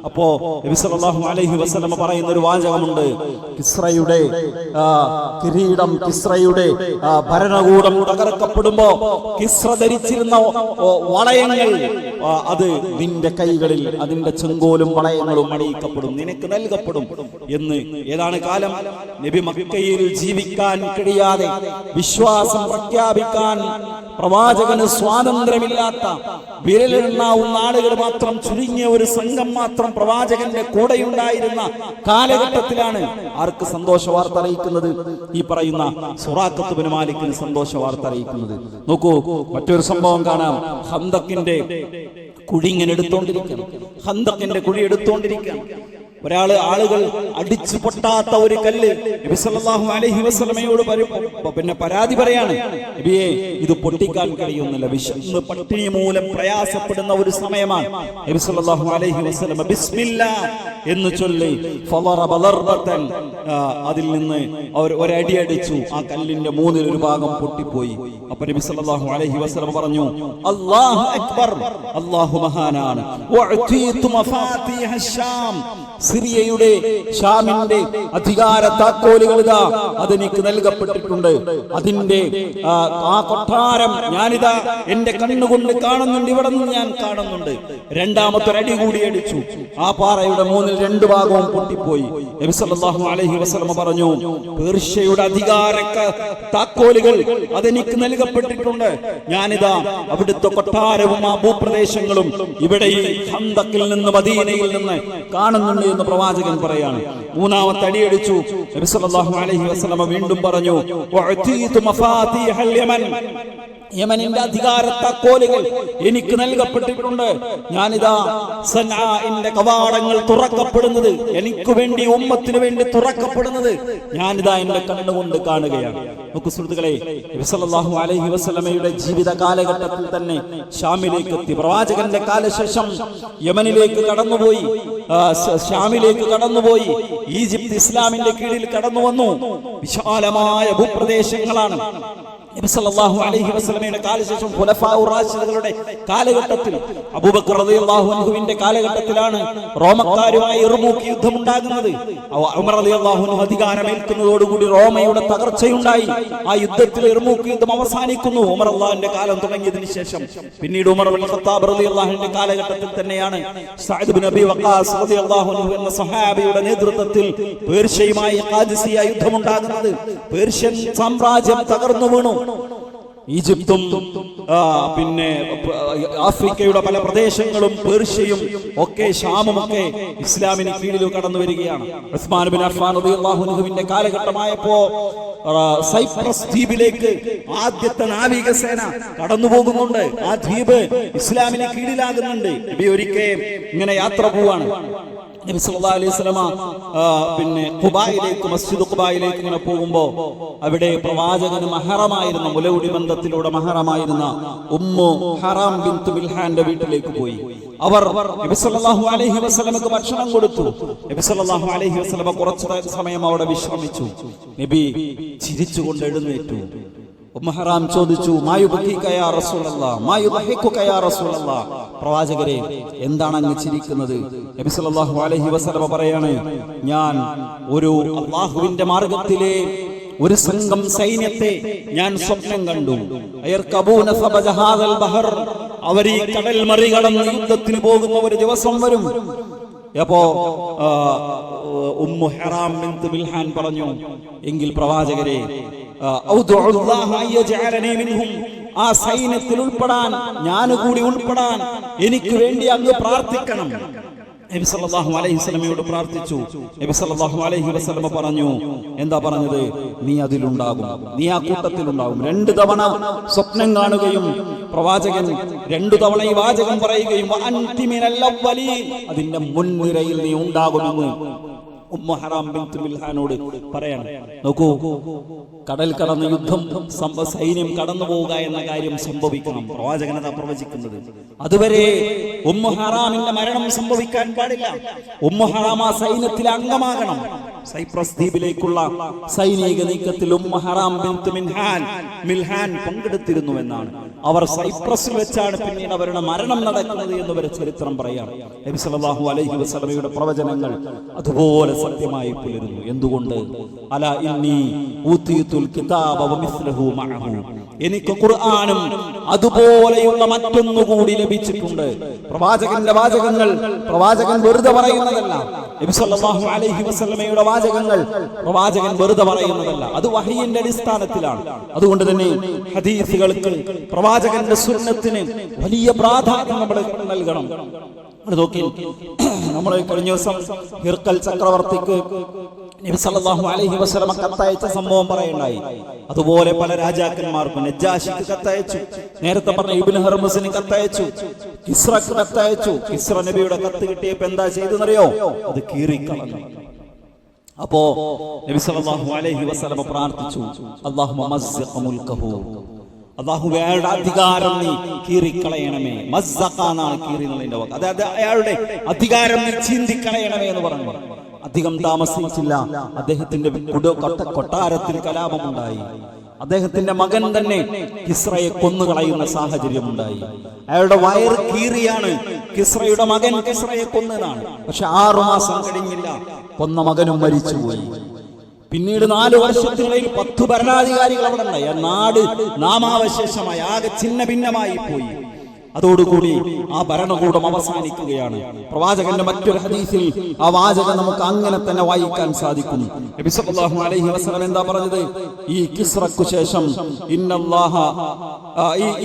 അപ്പോ നബി സല്ലല്ലാഹു അലൈഹി വസല്ലം പറയുന്ന ഒരു വാചകമുണ്ട്, കിസ്റയുടെ കിരീടം, കിസ്റയുടെ ഭരണകൂടം തകർക്കപ്പെടുമ്പോ കിസ്റ ധരിച്ചിരുന്ന വളയങ്ങൾ അത് നിന്റെ കൈകളിൽ, അതിന്റെ ചെങ്കോലും വളയങ്ങളും അണിയിക്കപ്പെടും, നിനക്ക് നൽകപ്പെടും എന്ന്. ഏതാണ് കാലം? നബി മക്കയിൽ ജീവിക്കാൻ കഴിയാതെ, വിശ്വാസം പ്രഖ്യാപിക്കാൻ പ്രവാചകന് സ്വാതന്ത്ര്യമില്ലാത്ത വിരലെണ്ണാവുന്ന ആളുകൾ മാത്രം, ചുരുങ്ങിയ ഒരു സംഘം മാത്രം പ്രവാചകന്റെ കൂടെയുണ്ടായിരുന്ന കാലഘട്ടത്തിലാണ് ആർക്ക് സന്തോഷ വാർത്ത അറിയിക്കുന്നത്? ഈ പറയുന്ന സുറാഖത്ത് ഇബ്നു മാലിക്കിന് സന്തോഷ വാർത്ത അറിയിക്കുന്നത്. നോക്കൂ, മറ്റൊരു സംഭവം കാണാം. ഖന്തക്കിന്റെ കുഴി ഇങ്ങനെ എടുത്തോണ്ടിരിക്കണം, ഖന്തക്കിന്റെ കുഴി എടുത്തോണ്ടിരിക്കണം. ആളുകൾ അടിച്ചു പൊട്ടാത്ത ഒരു കല്ല് നബി സല്ലല്ലാഹു അലൈഹി വസല്ലമയോട് പരാതി പറയാണ്, നബിയെ, ഇത് പൊട്ടിക്കാൻ കഴിയുന്നില്ല, വിശന്ന് പട്ടിണി മൂലം പ്രയാസപ്പെടുന്ന ഒരു സമയമാണ്. നബി സല്ലല്ലാഹു അലൈഹി വസല്ലമ ബിസ്മില്ലാ എന്ന് ചൊല്ലി ഫളറബ ദർബതൻ, അതിൽ നിന്ന് അവർ ഒരടി അടിച്ചു. ആ കല്ലിന്റെ 1/3 ഭാഗം പൊട്ടിപ്പോയി. അപ്പോൾ നബി സല്ലല്ലാഹു അലൈഹി വസല്ലമ പറഞ്ഞു, അല്ലാഹു അക്ബർ, അല്ലാഹു മഹാനാണ്. വഅതീതു മഫാത്തിഹ ശാം, സിറിയയുടെ, ഷാമിന്റെ അധികാര താക്കോലുകൾ ഇതാ അതെനിക്ക് നൽകപ്പെട്ടിട്ടുണ്ട്. അതിന്റെ ആ കൊട്ടാരം ഞാനിതാ എന്റെ കണ്ണുകൊണ്ട് കാണുന്നുണ്ട്, ഇവിടെ നിന്ന് ഞാൻ കാണുന്നുണ്ട്. രണ്ടാമത്തെ അടി കൂടി അടിച്ചു. ആ പാറയുടെ 2/3 ഭാഗവും പൊട്ടിപ്പോയി. നബി സല്ലല്ലാഹു അലൈഹി വസല്ലം പറഞ്ഞു, പേർഷ്യയുടെ അധികാര താക്കോലുകൾ അതെനിക്ക് നൽകപ്പെട്ടിട്ടുണ്ട്. ഞാനിതാ അവിടുത്തെ കൊട്ടാരവും ആ ഭൂപ്രദേശങ്ങളും ഇവിടെ ഈ ഖന്തക്കിൽ നിന്ന്, മദീനയിൽ നിന്ന് കാണുന്നുണ്ട് എന്ന് പ്രവാചകൻ പറയാണ്. 3ാമത്തെ അടിയടിച്ചു. നബി സല്ലല്ലാഹു അലൈഹി വസല്ലം വസല്ലം വീണ്ടും പറഞ്ഞു, വഅതീതു മഫാതീഹൽ യമൻ, യമനിന്റെ അധികാരത്താക്കോലുകൾ എനിക്ക് നൽകപ്പെട്ടിട്ടുണ്ട്. ഞാനിതാ സൻആഇന്റെ കവാടങ്ങൾ തുറക്കപ്പെടുന്നത്, എനിക്ക് വേണ്ടി ഉമ്മത്തിന് വേണ്ടി തുറക്കപ്പെടുന്നത് ഞാനിതാ എന്റെ കണ്ണുകൊണ്ട് കാണുകയാണ്. നോക്കൂ സുഹൃത്തുക്കളെ, നബി സല്ലല്ലാഹു അലൈഹി വസല്ലമയുടെ ജീവിത കാലഘട്ടത്തിൽ തന്നെ ഷാമിലേക്ക് എത്തി. പ്രവാചകന്റെ കാലശേഷം യമനിലേക്ക് കടന്നുപോയി, ഷാമിലേക്ക് കടന്നുപോയി, ഈജിപ്ത് ഇസ്ലാമിന്റെ കീഴിൽ കടന്നു വന്നു. വിശാലമായ ഭൂപ്രദേശങ്ങളാണ്. നബി സല്ലല്ലാഹു അലൈഹി വസല്ലമയുടെ കാലശേഷം ഖുലഫാഉർ റാഷിദുകളുടെ കാലഘട്ടത്തിൽ, അബൂബക്കർ റളിയല്ലാഹു അൻഹുവിന്റെ കാലഘട്ടത്തിലാണ് റോമക്കാരുമായി ഇർമൂക്ക് യുദ്ധം ഉണ്ടാകുന്നത്. ഉമർ റളിയല്ലാഹു അൻഹു അധികാരമേൽക്കുന്നതോടുകൂടി റോമയുടെ തകർച്ചയുണ്ടായി. ആ യുദ്ധത്തിൽ ഇർമൂക്ക് യുദ്ധം അവസാനിക്കുന്നു. ഉമർ അള്ളാഹുവിന്റെ കാലം തുടങ്ങിയതിനു ശേഷം പിന്നീട് ഉമർ ഇബ്നു ഖത്താബ് റളിയല്ലാഹുവിന്റെ കാലഘട്ടത്തിൽ തന്നെയാണ് സഅദ് ഇബ്നു അബി വഖാസ് റളിയല്ലാഹു അൻഹു എന്ന സ്വഹാബിയുടെ നേതൃത്വത്തിൽ പേർഷ്യയുമായി ഖാദിസിയ യുദ്ധം ഉണ്ടാകുന്നത്. പേർഷ്യൻ സാമ്രാജ്യം തകർന്നു വീണു. ഈജിപ്തും പിന്നെ ആഫ്രിക്കയുടെ പല പ്രദേശങ്ങളും പേർഷ്യയും ഒക്കെ ഷാമും ഒക്കെ ഇസ്ലാമിന് കീഴിൽ കടന്നു വരികയാണ്. ഉസ്മാൻ ബിൻ അഫ്ഫാൻ റളിയല്ലാഹു അൻഹുവിന്റെ കാലഘട്ടമായപ്പോ സൈപ്രസ് ദ്വീപിലേക്ക് ആദ്യത്തെ നാവികസേന കടന്നു പോകുന്നുണ്ട്. ആ ദ്വീപ് ഇസ്ലാമിന് കീഴിലാകുന്നുണ്ട്. നബി ഒരിക്കൽ ഇങ്ങനെ യാത്ര പോവാണ്. നബി സല്ലല്ലാഹു അലൈഹി വസല്ലമ പിന്നെ ഖുബായിലേക്ക്, മസ്ജിദ് ഖുബായിലേക്ക് ഇങ്ങനെ പോകുമ്പോൾ അവിടെ പ്രവാചകന് മഹറമായിരുന്ന, മുലകുടി ബന്ധത്തിലൂടെ മഹറമായിരുന്ന ഉമ്മു ഹറാം ബിൻതു മിൽഹാന്റെ വീട്ടിലേക്ക് പോയി. അവർ നബി സല്ലല്ലാഹു അലൈഹി വസല്ലമക്ക് ഭക്ഷണം കൊടുത്തു. നബി സല്ലല്ലാഹു അലൈഹി വസല്ലമ കുറച്ചു സമയം അവിടെ വിശ്രമിച്ചു. നബി ചിരിച്ചുകൊണ്ട് എഴുന്നേറ്റു. ഉമ്മു ഹറാം ചോദിച്ചു, മായുബക്കിക യാ റസൂലല്ലാഹ്, മായുദഹികുക യാ റസൂലല്ലാഹ്, പ്രവാചകരെ എന്താണ് അങ്ങ് ചിരിക്കുന്നത്? നബി സല്ലല്ലാഹു അലൈഹി വസല്ലമ പറയാണ്, ഞാൻ ഒരു അല്ലാഹുവിന്റെ മാർഗ്ഗത്തിലെ ഒരു സംഘം സൈന്യത്തെ ഞാൻ സ്വപ്നം കണ്ടു. അയർകബൂന സബജ ഹാദൽ ബഹർ, അവർ ഈ കടൽ മറികടന്ന് യുദ്ധത്തിന് പോകുന്ന ഒരു ദിവസം വരും. അപ്പോ ഉമ്മു ഹറാം ബിൻത് മിൽഹാൻ പറഞ്ഞു, എങ്കിൽ പ്രവാചകരെ ആ സൈന്യത്തിൽ ഉൾപ്പെടാൻ, ഞാൻ കൂടി ഉൾപ്പെടാൻ എനിക്ക് വേണ്ടി അങ്ങ് പ്രാർത്ഥിക്കണം. നബി സല്ലല്ലാഹു അലൈഹി വസല്ലമയോട് പ്രാർത്ഥിച്ചു. നബി സല്ലല്ലാഹു അലൈഹി വസല്ലമ പറഞ്ഞു, എന്താ പറഞ്ഞത്? നീ അതിലുണ്ടാകും, നീ ആ കൂട്ടത്തിലുണ്ടാകും. 2 തവണ സ്വപ്നം കാണുകയും പ്രവാചകൻ 2 തവണ ഈ വാചകം പറയുകയും അതിന്റെ മുൻനിരയിൽ നീ ഉണ്ടാകുമെന്ന് ഉമ്മു ഹറാം ബിൻത് മിൽഹാനോട് പറയാണ്. നോക്കൂ, കടൽ കടന്ന് യുദ്ധം സൈന്യം കടന്നു പോവുക എന്ന കാര്യം സംഭവിക്കണം. പ്രവാചകനത പ്രവചിക്കുന്നത്. അതുവരെ ഉമ്മു ഹറാമിന്റെ മരണം സംഭവിക്കാൻ പാടില്ല. ഉമ്മു ഹറാം ആ സൈന്യത്തിലെ അംഗമാകണം. സൈപ്രസ് ദ്വീപിലേക്കുള്ള സൈനിക നീക്കത്തിൽ ഉമ്മു ഹറാം ബിൻത് മിൽഹാൻ പങ്കെടുത്തിരുന്നുവെന്നാണ്. അവർ സൈപ്രസിൽ വെച്ചാണ് പിന്നീട് അവരുടെ മരണം നടക്കുന്നത് എന്ന് വരെ ചരിത്രം പറയാം. നബി സല്ലല്ലാഹു അലൈഹി വസല്ലമയുടെ പ്രവചനങ്ങൾ അതുപോലെ സത്യമായി പുലരുന്നു. എന്തുകൊണ്ട്? അലാ ഇന്നി ഊതീതുൽ കിതാബ വമിസ്ലഹു മഅഹു, എനിക്ക് ഖുർആനും അതുപോലെയുള്ള മറ്റൊന്നുകൂടി ലഭിച്ചിട്ടുണ്ട്. പ്രവാചകന്റെ വാചകങ്ങൾ പ്രവാചകൻ വെറുതെ പറയുന്നതല്ല. നബി സല്ലല്ലാഹു അലൈഹി വസല്ലമയുടെ വാചകങ്ങൾ പ്രവാചകൻ വെറുതെ പറയുന്നതല്ല, അത് വഹയിന്റെ അടിസ്ഥാനത്തിലാണ്. അതുകൊണ്ട് തന്നെ ഹദീസുകൾക്ക്, പ്രവാചകന്റെ സുന്നത്തിന് വലിയ പ്രാധാന്യം നമ്മൾ നൽകണം. നോക്കി, നമ്മൾ കഴിഞ്ഞ ദിവസം ഹിർക്കൽ ചക്രവർത്തിക്ക് നബി സല്ലല്ലാഹു അലൈഹി വസല്ലമ കത്തയച്ച സംഭവം പറയുണ്ടായി. അതുപോലെ പല രാജാക്കന്മാർക്കും, നജാശിക്ക് കത്തയച്ചു, നേരത്തെ പറഞ്ഞ ഇബ്നു ഹർമസിന് കത്തയച്ചു, കിസ്റക്ക് കത്തയച്ചു. കിസ്റ നബിയുടെ കത്ത് കിട്ടിയപ്പോ എന്താ ചെയ്തെന്നറിയോ? അത് കീറിക്കളഞ്ഞു. അപ്പോ നബി സല്ലല്ലാഹു അലൈഹി വസല്ലമ പ്രാർത്ഥിച്ചു, അല്ലാഹുമ്മ മസ്സഖ മുൽകഹു, അല്ലാഹുവേ അധികാരം നീ കീറിക്കളയണമേ. മസ്സഖാനാണ് കീറിനുള്ളതിന്റെ വാക്ക്. അതായത് അയാളുടെ അധികാരം നീ ചീന്തിക്കളയണമേ എന്ന് പറഞ്ഞു. അധികം താമസിച്ചില്ല, അദ്ദേഹത്തിന്റെ കൊട്ടാരത്തിൽ കലാപമുണ്ടായി. അദ്ദേഹത്തിന്റെ മകൻ തന്നെ കിസ്റയെ കൊന്നുകളയുന്ന സാഹചര്യമുണ്ടായി. അയാളുടെ വയറ് കീറിയാണ് കിസ്റയുടെ മകൻ കിസ്റയെ കൊന്നതാണ്. പക്ഷെ 6 മാസം കഴിഞ്ഞില്ല, കൊന്ന മകനും മരിച്ചുപോയി. പിന്നീട് 4 വർഷത്തിനിടയിൽ 10 ഭരണാധികാരികൾ അവിടെ ഉണ്ടായി. നാട് നാമാവശേഷമായി, ആകെ ഛിന്ന ഭിന്നമായി പോയി. അതോടുകൂടി ആ ഭരണകൂടം അവസാനിക്കുകയാണ്. പ്രവാചകന്റെ മറ്റൊരു ഹദീസിൽ ആ വാചകം നമുക്ക് അങ്ങനെ തന്നെ വായിക്കാൻ സാധിക്കും. നബി സല്ലല്ലാഹു അലൈഹി വസല്ലം എന്താ പറഞ്ഞത്? ഈ കിസ്റക്ക് ശേഷം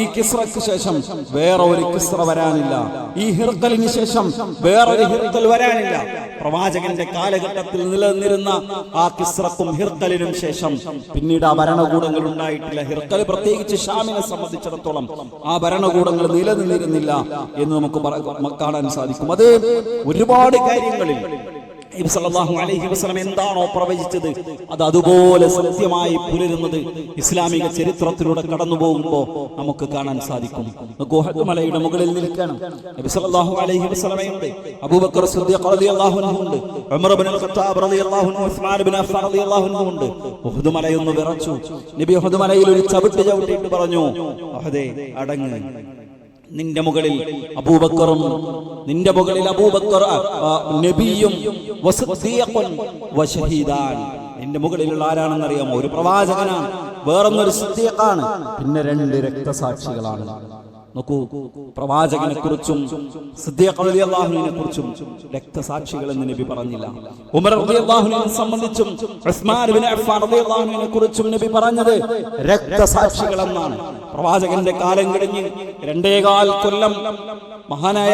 ഈ കിസ്റക്ക് ശേഷം വേറെ ഒരു കിസ്റ വരാനില്ല, ഈ ഹിർക്കലിന് ശേഷം വേറൊരു ഹിർക്കൽ വരാനില്ല. പ്രവാചകന്റെ കാലഘട്ടത്തിൽ നിലനിന്നിരുന്ന ആ കിസ്റക്കും ഹിർക്കലിനും ശേഷം പിന്നീട് ആ ഭരണകൂടങ്ങൾ ഉണ്ടായിട്ടില്ല. ഹിർക്കൽ പ്രത്യേകിച്ച് ഷാമിനെ സംബന്ധിച്ചിടത്തോളം ആ ഭരണകൂടങ്ങൾ നിലനിന്നിരുന്നില്ല എന്ന് നമുക്ക് കാണാൻ സാധിക്കും. അത് ഒരുപാട് കാര്യങ്ങളിൽ നബി സല്ലല്ലാഹു അലൈഹി വസല്ലം എന്താണോ പ്രവചിച്ചത് അത് അതുപോലെ സത്യമായി പുലരുന്നത് ഇസ്ലാമിക ചരിത്രത്തിലൂടെ കടന്നു പോകുമ്പോൾ നമുക്ക് കാണാൻ സാധിക്കും. ഉഹദ് മലയുടെ മുകളിൽ നിൽക്കണം നബി സല്ലല്ലാഹു അലൈഹി വസല്ലമയുണ്ട്, അബൂബക്കർ സിദ്ദീഖ് റളിയല്ലാഹു അൻഹു ഉണ്ട്, ഉമർ ഇബ്നുൽ ഖത്താബ് റളിയല്ലാഹു അൻഹു, ഉസ്മാൻ ഇബ്നു അഫ്ഫാൻ റളിയല്ലാഹു അൻഹു ഉണ്ട്. ഉഹദ് മലയൊന്ന് വിറച്ചു. നബി ഉഹദ് മലയിൽ ഒരു ചവിട്ടിയിട്ട് പറഞ്ഞു, ഉഹദേ അടങ്ങ്, നിന്റെ മുകളിൽ അബൂബക്കറും നിന്റെ മുകളിൽ അബൂബക്കർ നബിയും വസിദ്ദീഖുൻ വശഹീദാൻ. നിന്റെ മുകളിലുള്ള ആരാണെന്നറിയാമോ? ഒരു പ്രവാചകനാണ്, വേറൊന്നൊരു സിദ്ദീഖാണ്, പിന്നെ 2 രക്തസാക്ഷികളാണ്. നോക്കൂ, പ്രവാചകനെ കുറിച്ചും സിദ്ദീഖ് റളിയല്ലാഹുവിനെ കുറിച്ചും രക്തസാക്ഷികൾ എന്ന് നബി പറഞ്ഞില്ല. ഉമർ റളിയല്ലാഹുവിനെ സംബന്ധിച്ചും ഉസ്മാൻ ഇബ്നു അഫ്ഫാൻ റളിയല്ലാഹുവിനെ കുറിച്ചും നബി പറഞ്ഞത് രക്തസാക്ഷികൾ എന്നാണ്. പ്രവാചകന്റെ കാലം കഴിഞ്ഞ് 2.25 കൊല്ലം മഹാനായ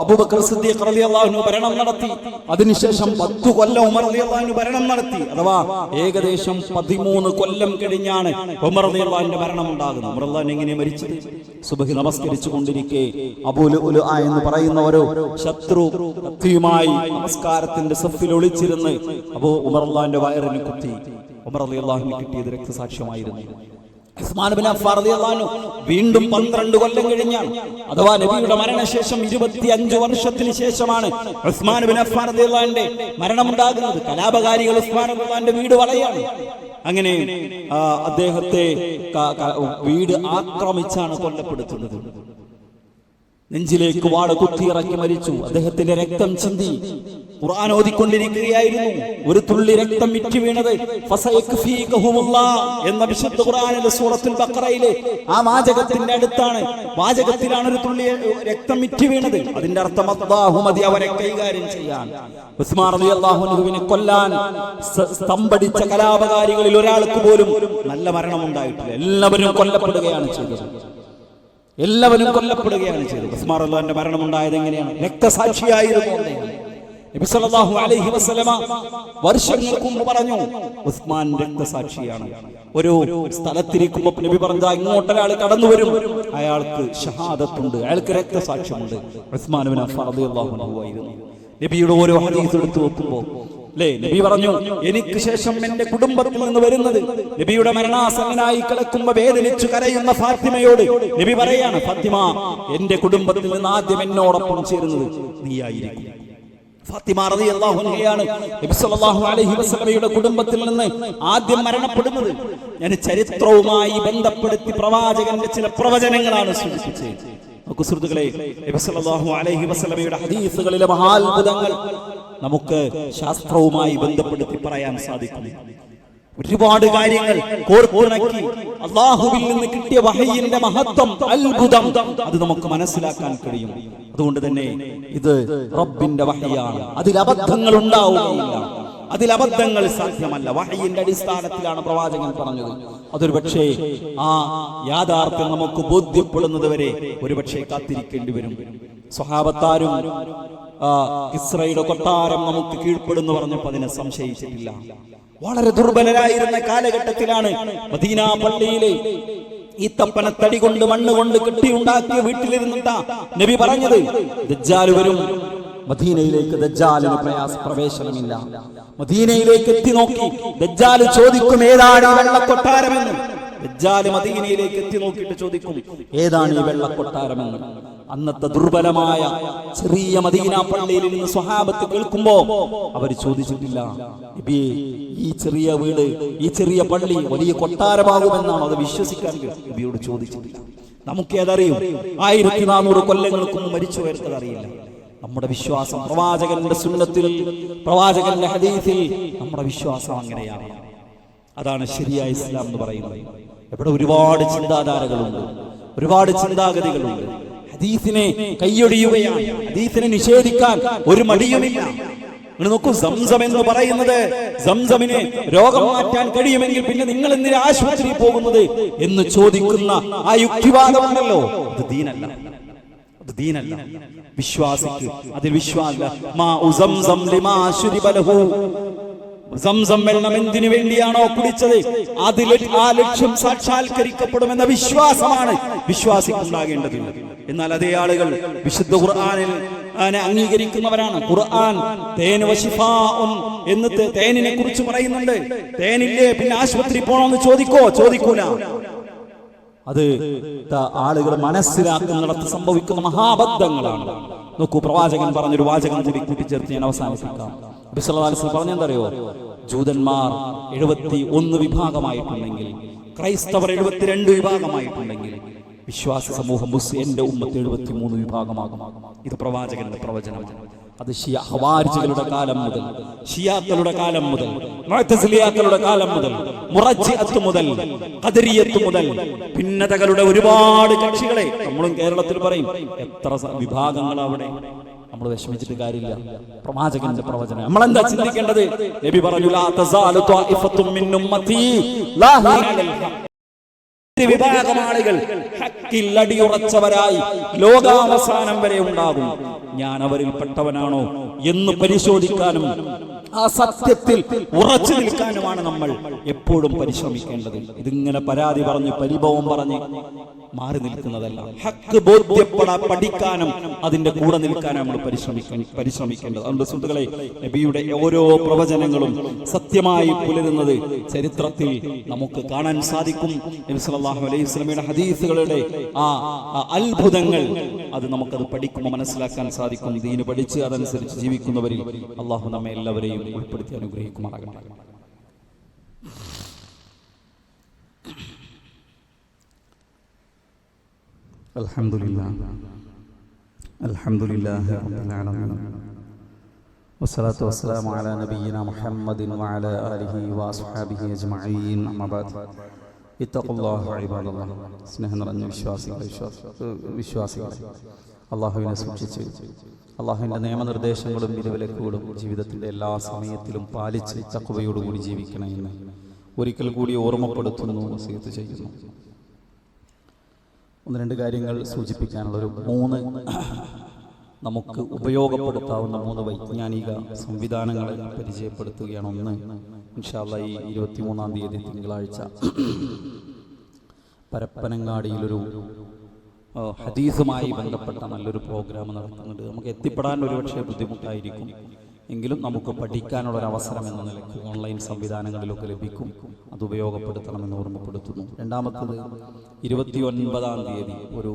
അബൂബക്കർ സിദ്ദീഖ് റളിയല്ലാഹു അൻഹു ഭരണം നടത്തി. അതിനുശേഷം 10 കൊല്ലം ഉമർ റളിയല്ലാഹു അൻഹു ഭരണം നടത്തി. അഥവാ ഏകദേശം 13 കൊല്ലം കഴിഞ്ഞാണ് ഉമർ റളിയല്ലാഹു അൻഹുവിന്റെ ഭരണം ഉണ്ടാകുന്നത്. ഉമർ റളിയല്ലാഹു അൻഹു എങ്ങനെ മരിച്ചത്? സുബ്ഹി നമസ്കരിച്ചു കൊണ്ടിരിക്കെ അബൂ ലുഅ്ലുഅ എന്ന് പറയുന്ന ഒരു ശത്രു കത്തിയുമായി നമസ്കാരത്തിന്റെ സഫിൽ ഒളിച്ചിരുന്ന് ഉമർ റളിയല്ലാഹുവിന്റെ വയറിന് കുത്തി. ഉമർ റളിയല്ലാഹു അൻഹു കിട്ടിയത് രക്തസാക്ഷ്യമായിരുന്നു. ഉസ്മാൻ ഇബ്നു അഫ്ഫാൻ റളിയല്ലാഹു അൻഹു വീണ്ടും 12 കൊല്ലം കഴിഞ്ഞാണ്, അഥവാ നബിയുടെ മരണശേഷം 25 വർഷത്തിന് ശേഷമാണ് ഉസ്മാൻ ഇബ്നു അഫ്ഫാൻ റളിയല്ലാഹു അൻഹുവിന്റെ മരണമുണ്ടാകുന്നത്. കലാപകാരികൾ ഉസ്മാൻ റളിയല്ലാഹു അൻഹുവിന്റെ വീട് വളയാണ്. അങ്ങനെ അദ്ദേഹത്തെ വീട് ആക്രമിച്ചാണ് കൊല്ലപ്പെടുത്തുന്നത്. നെഞ്ചിലേക്ക് വാള് കുത്തിയിറക്കി മരിച്ചു. അദ്ദേഹത്തിന്റെ രക്തം ചിന്തി. ഖുർആൻ ഓതിക്കൊണ്ടിരിക്കുകയായിരുന്നു, ഒരു തുള്ളി രക്തം ഇറ്റി വീണത് എന്ന വിശുദ്ധ ഖുർആനിലെ സൂറത്തുൽ ബഖറയിലെ ആ വാചകത്തിന്റെ അടുത്താണ്, വാചകത്തിലാണ് ഒരു തുള്ളി രക്തം ഇറ്റി വീണത്. അതിന്റെ അർത്ഥം അല്ലാഹു മതി അവരെ കൈകാര്യം ചെയ്യാൻ. ഉസ്മാൻ റളിയല്ലാഹു അൻഹുവിനെ കൊല്ലാൻ സ്തംഭടിച്ച കലാപകാരികളിൽ ഒരാൾക്ക് പോലും നല്ല മരണം ഉണ്ടായിട്ടില്ല. എല്ലാവരും കൊല്ലപ്പെടുകയാണ് ചെയ്തത്. ഉസ്മാൻ റളിയല്ലാഹുവിന്റെ മരണം ഉണ്ടായത് എങ്ങനെയാണ്? രക്തസാക്ഷിയായിരുന്നു. നബി സല്ലല്ലാഹു അലൈഹി വസല്ലമ വർഷങ്ങൾക്ക് മുമ്പ് പറഞ്ഞു, ഉസ്മാൻ രക്തസാക്ഷിയാണ്. ഒരു സ്ഥലത്തിരിക്കുമ്പോൾ നബി പറഞ്ഞ ഇങ്ങോട്ടൊരാൾ കടന്നു വരും, അയാൾക്ക് ഷഹാദത്തുണ്ട്, അയാൾക്ക് രക്തസാക്ഷ്യമുണ്ട്. ഉസ്മാൻ ഇബ്നു അഫ്ഫാൻ റളിയല്ലാഹു അൻഹു ആയിരുന്നു. നബിയുടെ ഓരോ ഹദീസ് എടുത്തു നോക്കുമ്പോൾ നബി പറഞ്ഞു, എനിക്ക് ശേഷം എന്റെ കുടുംബത്തിൽ നിന്ന് വരുന്നത്, നബിയുടെ മരണാസന്നനായി കിടക്കുമ്പോ വേദനിച്ചു കരയുന്ന ഫാത്തിമയോട് നബി പറയാണ്, ഫാത്തിമ, എന്റെ കുടുംബത്തിൽ നിന്ന് ആദ്യം എന്നോടൊപ്പം ചേരുന്നത് നീയായിരിക്കും. ഫാത്തിമ റളിയല്ലാഹു അൻഹയാണ് നബി സല്ലല്ലാഹു അലൈഹി വസല്ലമയുടെ കുടുംബത്തിൽ നിന്ന് ആദ്യം മരണപ്പെടുന്നത്. ഞാൻ ചരിത്രവുമായി ബന്ധപ്പെടുത്തി പ്രവാചകന്റെ ചില പ്രവചനങ്ങളാണ് സൂചിപ്പിച്ചത്. നമുക്ക് സുഹൃത്തുക്കളെ, നബി സല്ലല്ലാഹു അലൈഹി വസല്ലമയുടെ ഹദീസുകളിലെ മഹാത്ഭുതങ്ങൾ നമുക്ക് ശാസ്ത്രവുമായി ബന്ധപ്പെടുത്തി പറയാൻ സാധിക്കും. ഒരുപാട് കാര്യങ്ങൾ കോർത്തിണക്കി അല്ലാഹുവിൽ നിന്ന് കിട്ടിയ വഹയിന്റെ മഹത്വം, അത്ഭുതം, അത് നമുക്ക് മനസ്സിലാക്കാൻ കഴിയും. അതുകൊണ്ട് തന്നെ ഇത് റബ്ബിന്റെ വഹയാണ്. അതിൽ അബദ്ധങ്ങൾ ഉണ്ടാവുകയില്ല, അതിൽ അബദ്ധങ്ങൾ സാധ്യമല്ല. വഹയിന്റെ അടിസ്ഥാനത്തിലാണ് പ്രവാചകൻ പറഞ്ഞത്. അതൊരു പക്ഷേ ആ യാഥാർത്ഥ്യം നമുക്ക് ബോധ്യപ്പെടുന്നത് വരെ ഒരുപക്ഷെ കാത്തിരിക്കേണ്ടി വരും. സ്വഹാബത്താരും കിസ്റയുടെ കൊട്ടാരം നമുക്ക് കീഴ്പ്പെടുന്നു പറഞ്ഞപ്പോൾ അതിനെ സംശയിച്ചിട്ടില്ല. വളരെ ദുർബലരായിരുന്ന കാലഘട്ടത്തിലാണ് മദീന പള്ളിയിലെ ഈ തപ്പനത്തടി കൊണ്ട് മണ്ണ് കൊണ്ട് കെട്ടിയുണ്ടാക്കിയ വീട്ടിലിരുന്നിട്ടാ നബി പറഞ്ഞത്, ദജ്ജാൽ വരും, മദീനയിലേക്ക് ദജ്ജാലിന് പ്രവേശനമില്ല. മദീനയിലേക്ക് എത്തി നോക്കി ദജ്ജാൽ ചോദിക്കും, ഏതാണ് ഈ വെള്ളക്കൊട്ടാരമെന്ന്. ദജ്ജാൽ മദീനയിലേക്ക് എത്തി നോക്കിയിട്ട് ചോദിക്കും, ഏതാണ് ഈ വെള്ളക്കൊട്ടാരമെന്ന്. അന്നത്തെ ദുർബലമായ ചെറിയ മദീന പള്ളിയിൽ നിന്ന് സ്വഹാബത്ത് കേൾക്കുമ്പോ അവർ ചോദിച്ചിട്ടില്ല, നബിയേ, ഈ ചെറിയ വീട്, ഈ ചെറിയ പള്ളി വലിയ കൊട്ടാരമാകുമെന്നാണോ അത് വിശ്വസിക്കാൻ? നബിയോട് ചോദിച്ചിട്ടില്ല. നമുക്കേതറിയും? 1400 കൊല്ലങ്ങൾക്ക് മുമ്പ് മരിച്ചു പോയത് അറിയില്ല. നമ്മുടെ വിശ്വാസം പ്രവാചകന്റെ സുന്നത്തിൽ, പ്രവാചകന്റെ ഹദീസിൽ നമ്മുടെ വിശ്വാസം അങ്ങനെയാണ്. അതാണ് ശരിയായ ഇസ്ലാം എന്ന് പറയുന്നത്. ഇവിടെ ഒരുപാട് ചിന്താധാരകളുണ്ട്. ഒരുപാട് ചിന്താഗതികളുണ്ട്. ഹദീസിനെ കൈയൊഴിയുകയാണ്, ഹദീസിനെ നിഷേധിക്കാൻ ഒരു മടിയുമില്ല. നിങ്ങൾ നോക്കൂ, സംസം എന്ന് പറയുന്നത്, സംസമിന് രോഗം മാറ്റാൻ കഴിയുമെങ്കിൽ പിന്നെ നിങ്ങൾ എന്തിനാ ആശുപത്രിയിൽ പോകുന്നത് എന്ന് ചോദിക്കുന്ന ആ യുക്തിവാദമുണ്ടല്ലോ, അത് ദീനല്ല, അത് ദീനല്ല. വിശ്വാസിക്ക് അതിൽ വിശ്വാസം. സംസം വെള്ളം എന്തിനു വേണ്ടിയാണോ കുടിച്ചത് അതിൽ ആ ലക്ഷ്യം സാക്ഷാത്കരിക്കപ്പെടുമെന്ന വിശ്വാസമാണ് വിശ്വാസിക്കുണ്ടാകേണ്ടത്. എന്നാൽ അതേ ആളുകൾ വിശുദ്ധ ഖുർആനിൽ അംഗീകരിക്കുന്നവരാണ്. ഖുർആൻ എന്ന് തേനിനെ കുറിച്ച് പറയുന്നുണ്ട്. തേനില്ലേ പിന്നെ ആശുപത്രി പോകണമെന്ന് ചോദിക്കൂല. അത് ആളുകൾ മനസ്സിലാക്കുന്നിടത്ത് സംഭവിക്കുന്ന മഹാബദ്ധങ്ങളാണ്. നോക്കൂ, പ്രവാചകൻ പറഞ്ഞൊരു വാചകം കൂടി കൂട്ടിച്ചേർത്ത് ഞാൻ അവസാനിപ്പിക്കാം. പറഞ്ഞെന്തറിയോ? ജൂതന്മാർ 71 വിഭാഗമായിട്ടുണ്ടെങ്കിൽ, ക്രൈസ്തവർ 72 വിഭാഗമായിട്ടുണ്ടെങ്കിൽ, വിശ്വാസ സമൂഹം എന്റെ ഉമ്മത്ത് 73 വിഭാഗമാകും. ഇത് പ്രവാചകന്റെ പ്രവചനമാണ്. അത് ഹവാരിജുകളുടെ കാലം മുതൽ, ഷിയാക്കളുടെ കാലം മുതൽ, മുഅ്തസിലിയാക്കളുടെ കാലം മുതൽ, മുറജ്ജിഅത്ത് മുതൽ, ഖദരിയത്ത് മുതൽ, ഭിന്നതകളുടെ ഒരുപാട് കക്ഷികളെ നമ്മളും കേരളത്തിൽ പറയും. എത്ര വിഭാഗങ്ങൾ അവിടെ. നമ്മൾ വിഷമിച്ചിട്ട് കാര്യമില്ല. പ്രവാചകന്റെ പ്രവചനം നമ്മളെന്താ ചിന്തിക്കേണ്ടത്? നബി പറഞ്ഞു, ലാ തസാലു ത്വാഇഫത്തും മിൻ ഉമ്മത്തി ലാ ഹിനൽ വിഭാഗം ആളുകൾ ഹക്കിൽ അടിയുറച്ചവരായി ലോകാവസാനം വരെ ഉണ്ടാകും. ഞാൻ അവരിൽ പെട്ടവനാണോ എന്ന് പരിശോധിക്കാനും ആ സത്യത്തിൽ ഉറച്ചു നിൽക്കാനുമാണ് നമ്മൾ എപ്പോഴും പരിശ്രമിക്കേണ്ടത്. ഇതിങ്ങനെ പരാതി പറഞ്ഞ് പരിഭവം പറഞ്ഞ് മാറി നിൽക്കുന്നതല്ല. ഹക്ക് പഠിക്കാനും അതിന്റെ കൂടെ നിൽക്കാനും നമ്മൾ പരിശ്രമിക്കേണ്ടത്. അതുകൊണ്ട് സുഹൃത്തുക്കളെ, നബിയുടെ ഓരോ പ്രവചനങ്ങളും സത്യമായി പുലരുന്നത് ചരിത്രത്തിൽ നമുക്ക് കാണാൻ സാധിക്കും. നബി സല്ലല്ലാഹു അലൈഹി വസല്ലമയുടെ ഹദീസുകളുടെ ആ അത്ഭുതങ്ങൾ അത് നമുക്കത് പഠിക്കുമ്പോൾ മനസ്സിലാക്കാൻ സാധിക്കും. ദീന് പഠിച്ച് അതനുസരിച്ച് ജീവിക്കുന്നവരിൽ അള്ളാഹു നമ്മെ എല്ലാവരെയും ഉൾപ്പെടുത്തി അനുഗ്രഹിക്കുമാറാകട്ടെ. അൽഹംദുലില്ലാഹി റബ്ബിൽ ആലമീൻ വസ്സലാത്തു വസ്സലാമു അലാ നബിയ്യിനാ മുഹമ്മദിൻ വഅലാ ആലിഹി വഅസ്ഹാബിഹി അജ്മഈൻ. അമ്മാ ബഅദ്. ഇത്തഖുല്ലാഹ ഇബാദല്ലാഹ്. സ്നേഹം നിറഞ്ഞ വിശ്വാസികളെ, അള്ളാഹുവിനെ സൂക്ഷിച്ച് അള്ളാഹുവിൻ്റെ നിയമനിർദ്ദേശങ്ങളും വിലവിലക്കുകളും ജീവിതത്തിൻ്റെ എല്ലാ സമയത്തിലും പാലിച്ച് തഖ്വയോടുകൂടി ജീവിക്കണമെന്ന് ഒരിക്കൽ കൂടി ഓർമ്മപ്പെടുത്തുന്നു, വസിയത്ത് ചെയ്യുന്നു. 1-2 കാര്യങ്ങൾ സൂചിപ്പിക്കാനുള്ളൊരു 3 നമുക്ക് ഉപയോഗപ്പെടുത്താവുന്ന 3 വൈജ്ഞാനിക സംവിധാനങ്ങളെ പരിചയപ്പെടുത്തുകയാണ്. ഒന്ന്, ഇൻഷാ അല്ലാഹ് ഈ 23-ാം തീയതി തിങ്കളാഴ്ച പരപ്പനങ്ങാടിയിലൊരു ഹദീസുമായി ബന്ധപ്പെട്ട നല്ലൊരു പ്രോഗ്രാം നടക്കുന്നുണ്ട്. നമുക്ക് എത്തിപ്പെടാൻ ഒരുപക്ഷെ ബുദ്ധിമുട്ടായിരിക്കും, എങ്കിലും നമുക്ക് പഠിക്കാനുള്ളൊരവസരം എന്ന നിലയ്ക്ക് ഓൺലൈൻ സംവിധാനങ്ങളിലൊക്കെ ലഭിക്കും. അത് ഉപയോഗപ്പെടുത്തണമെന്ന് ഓർമ്മപ്പെടുത്തുന്നു. രണ്ടാമത്തത് 29-ാം തീയതി ഒരു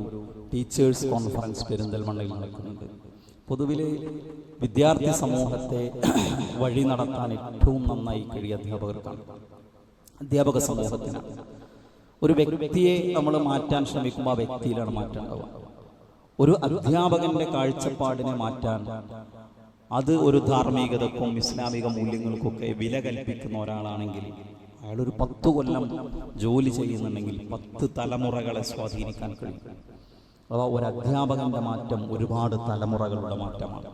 ടീച്ചേഴ്സ് കോൺഫറൻസ് പെരിന്തൽമണ്ണയിൽ നടക്കുന്നുണ്ട്. പൊതുവിലെ വിദ്യാർത്ഥി സമൂഹത്തെ വഴി നടത്താൻ ഏറ്റവും നന്നായി കഴിയ അധ്യാപകർക്കാണ്, അധ്യാപക സമൂഹത്തിനാണ്. ഒരു വ്യക്തിയെ നമ്മൾ മാറ്റാൻ ശ്രമിക്കുമ്പോൾ ആ വ്യക്തിയിലാണ് മാറ്റം ഉണ്ടാവുക. ഒരു അധ്യാപകന്റെ കാഴ്ചപ്പാടിനെ മാറ്റാൻ, അത് ഒരു ധാർമ്മികതക്കും ഇസ്ലാമിക മൂല്യങ്ങൾക്കൊക്കെ വില കൽപ്പിക്കുന്ന ഒരാളാണെങ്കിൽ അയാളൊരു 10 കൊല്ലം ജോലി ചെയ്യുന്നുണ്ടെങ്കിൽ 10 തലമുറകളെ സ്വാധീനിക്കാൻ കഴിയും. അഥവാ ഒരു അധ്യാപകന്റെ മാറ്റം ഒരുപാട് തലമുറകളുടെ മാറ്റമാണ്.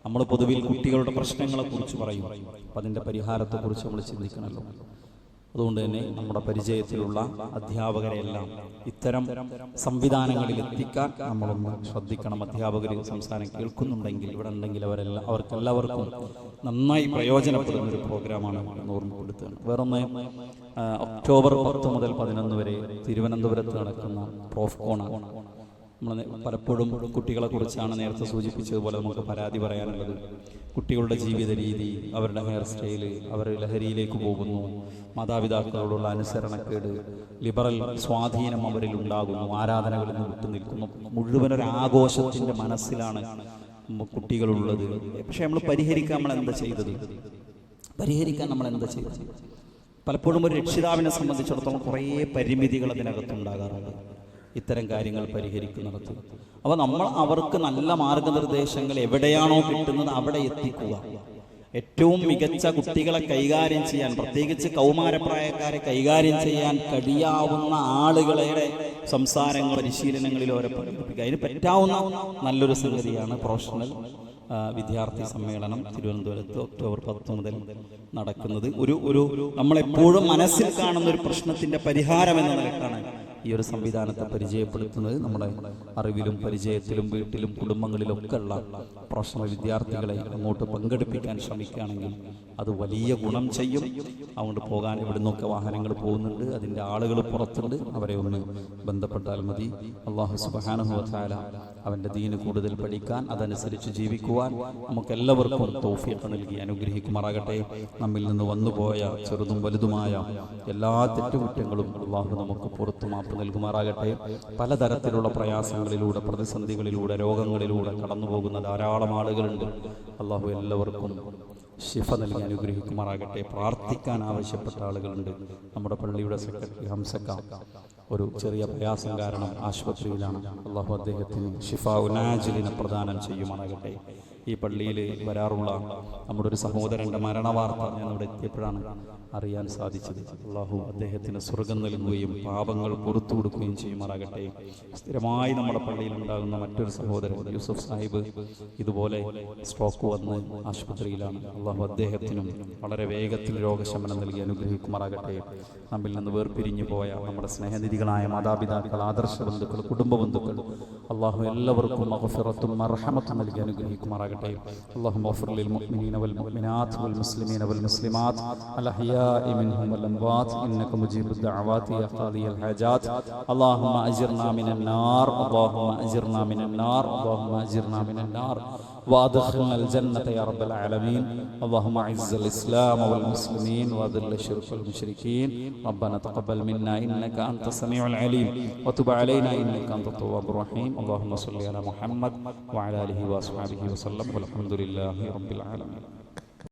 നമ്മൾ പൊതുവിൽ കുട്ടികളുടെ പ്രശ്നങ്ങളെക്കുറിച്ച് പറയും, അപ്പം അതിൻ്റെ പരിഹാരത്തെക്കുറിച്ച് നമ്മൾ ചിന്തിക്കണമല്ലോ. അതുകൊണ്ട് തന്നെ നമ്മുടെ പരിചയത്തിലുള്ള അധ്യാപകരെയെല്ലാം ഇത്തരം സംവിധാനങ്ങളിൽ എത്തിക്കാൻ നമ്മളൊന്ന് ശ്രദ്ധിക്കണം. അധ്യാപകർ സംസ്ഥാനം കേൾക്കുന്നുണ്ടെങ്കിൽ, ഇവിടെ ഉണ്ടെങ്കിൽ അവർക്കെല്ലാവർക്കും നന്നായി പ്രയോജനപ്പെടുന്നൊരു പ്രോഗ്രാമാണ് ഓർമ്മപ്പെടുത്തുന്നത്. വേറൊന്ന്, ഒക്ടോബർ 10 മുതൽ 11 വരെ തിരുവനന്തപുരത്ത് നടക്കുന്ന പ്രോഫ്കോണാണ്. നമ്മൾ പലപ്പോഴും കുട്ടികളെ കുറിച്ചാണ് നേരത്തെ സൂചിപ്പിച്ചതുപോലെ നമുക്ക് പരാതി പറയാനുള്ളത്. കുട്ടികളുടെ ജീവിത രീതി, അവരുടെ ഹെയർ സ്റ്റൈല്, അവർ ലഹരിയിലേക്ക് പോകുന്നു, മാതാപിതാക്കളോടുള്ള അനുസരണക്കേട്, ലിബറൽ സ്വാധീനം അവരിൽ ഉണ്ടാകുന്നു, ആരാധനകളിൽ നിന്ന് വിട്ടുനിൽക്കുന്നു. മുഴുവനൊരു ആഘോഷത്തിൻ്റെ മനസ്സിലാണ് കുട്ടികളുള്ളത്. പക്ഷെ നമ്മൾ പരിഹരിക്കാൻ നമ്മൾ എന്താ ചെയ്തത്? പലപ്പോഴും ഒരു രക്ഷിതാവിനെ സംബന്ധിച്ചിടത്തോളം കുറേ പരിമിതികൾ അതിനകത്തുണ്ടാകാറുണ്ട് ഇത്തരം കാര്യങ്ങൾ പരിഹരിക്കുന്നിടത്ത്. അപ്പോൾ നമ്മൾ അവർക്ക് നല്ല മാർഗനിർദ്ദേശങ്ങൾ എവിടെയാണോ കിട്ടുന്നത് അവിടെ എത്തിക്കുക. ഏറ്റവും മികച്ച കുട്ടികളെ കൈകാര്യം ചെയ്യാൻ, പ്രത്യേകിച്ച് കൗമാരപ്രായക്കാരെ കൈകാര്യം ചെയ്യാൻ കഴിയാവുന്ന ആളുകളുടെ സംസാരങ്ങൾ, പരിശീലനങ്ങളിൽ ഓരോ പഠിപ്പിക്കുക. അതിന് പറ്റാവുന്ന നല്ലൊരു സംഗതിയാണ് പ്രൊഫഷണൽ വിദ്യാർത്ഥി സമ്മേളനം തിരുവനന്തപുരത്ത് ഒക്ടോബർ 10 മുതൽ നടക്കുന്നത്. ഒരു നമ്മളെപ്പോഴും മനസ്സിൽ കാണുന്ന ഒരു പ്രശ്നത്തിന്റെ പരിഹാരം എന്ന നിലക്കാണ് ഈ ഒരു സംവിധാനത്തെ പരിചയപ്പെടുത്തുന്നത്. നമ്മുടെ അറിവിലും പരിചയത്തിലും വീട്ടിലും കുടുംബങ്ങളിലൊക്കെ ഉള്ള പ്രൊഫഷണൽ വിദ്യാർത്ഥികളെ അങ്ങോട്ട് പങ്കെടുപ്പിക്കാൻ ശ്രമിക്കുകയാണെങ്കിൽ അത് വലിയ ഗുണം ചെയ്യും. അതുകൊണ്ട് പോകാൻ ഇവിടെ നിന്നൊക്കെ വാഹനങ്ങൾ പോകുന്നുണ്ട്, അതിൻ്റെ ആളുകൾ പുറത്തുണ്ട്, അവരെ ഒന്ന് ബന്ധപ്പെട്ടാൽ മതി. അല്ലാഹു സുബ്ഹാനഹു വ തആല അവൻ്റെ ദീന് കൂടുതൽ പഠിക്കാൻ, അതനുസരിച്ച് ജീവിക്കുവാൻ നമുക്കെല്ലാവർക്കും തൗഫീഖ് നൽകി അനുഗ്രഹിക്കുമാറാകട്ടെ. നമ്മിൽ നിന്ന് വന്നുപോയ ചെറുതും വലുതുമായ എല്ലാ തെറ്റുകുറ്റങ്ങളും അല്ലാഹു നമുക്ക് പുറത്തു മാപ്പ് നൽകുമാറാകട്ടെ. പലതരത്തിലുള്ള പ്രയാസങ്ങളിലൂടെ, പ്രതിസന്ധികളിലൂടെ, രോഗങ്ങളിലൂടെ കടന്നു പോകുന്ന ധാരാളം ആളുകളുണ്ട്. അല്ലാഹു എല്ലാവർക്കും ശിഫ നൽകി അനുഗ്രഹിക്കുമാറാകട്ടെ. പ്രാർത്ഥിക്കാൻ ആവശ്യപ്പെട്ട ആളുകളുണ്ട്. നമ്മുടെ പള്ളിയുടെ സെക്രട്ടറി ഹംസക്ക ഒരു ചെറിയ പ്രയാസം കാരണം ആശുപത്രിയിലാണ്. അല്ലാഹു അദ്ദേഹത്തിന് ശിഫാഉൻ ആജിലിനെ പ്രദാനം ചെയ്യുമാറാകട്ടെ. ഈ പള്ളിയിൽ വരാറുള്ള നമ്മുടെ ഒരു സഹോദരൻ്റെ മരണവാർത്ത ഞാൻ ഇവിടെ എത്തിയപ്പോഴാണ് അറിയാൻ സാധിച്ചത്. അല്ലാഹു അദ്ദേഹത്തിന് സ്വർഗം നൽകുകയും പാപങ്ങൾ പുറത്തു കൊടുക്കുകയും ചെയ്യുമാറാകട്ടെ. സ്ഥിരമായി നമ്മുടെ പള്ളിയിൽ ഉണ്ടാകുന്ന മറ്റൊരു സഹോദരൻ യൂസുഫ് സാഹിബ് ഇതുപോലെ സ്ട്രോക്ക് വന്ന് ആശുപത്രിയിലാണ്. അല്ലാഹു അദ്ദേഹത്തിനും വളരെ വേഗത്തിൽ രോഗശമനം നൽകി അനുഗ്രഹിക്കുമാറാകട്ടെ. നമ്മിൽ നിന്ന് വേർപിരിഞ്ഞു പോയ നമ്മുടെ സ്നേഹനിധികളായ മാതാപിതാക്കൾ, ആദർശ ബന്ധുക്കൾ, കുടുംബ ബന്ധുക്കൾ, അല്ലാഹു എല്ലാവർക്കും മഗ്ഫിറത്തും മർഹമത്തും നൽകി അനുഗ്രഹിക്കുമാറാകട്ടെ. اللهم اغفر للمؤمنين والمؤمنات والمسلمين والمسلمات الأحياء منهم والأموات إنك مجيب الدعوات يا قاضي الحاجات. اللهم أجرنا من النار، اللهم أجرنا من النار، اللهم أجرنا من النار وأدخلنا الجنة يا رب العالمين. اللهم أعز الإسلام والمسلمين وأذل الشرك والمشركين. ربنا تقبل منا إنك أنت السميع العليم وتب علينا إنك أنت التواب الرحيم. اللهم صل على محمد وعلى آله وأصحابه وسلم والحمد لله رب العالمين.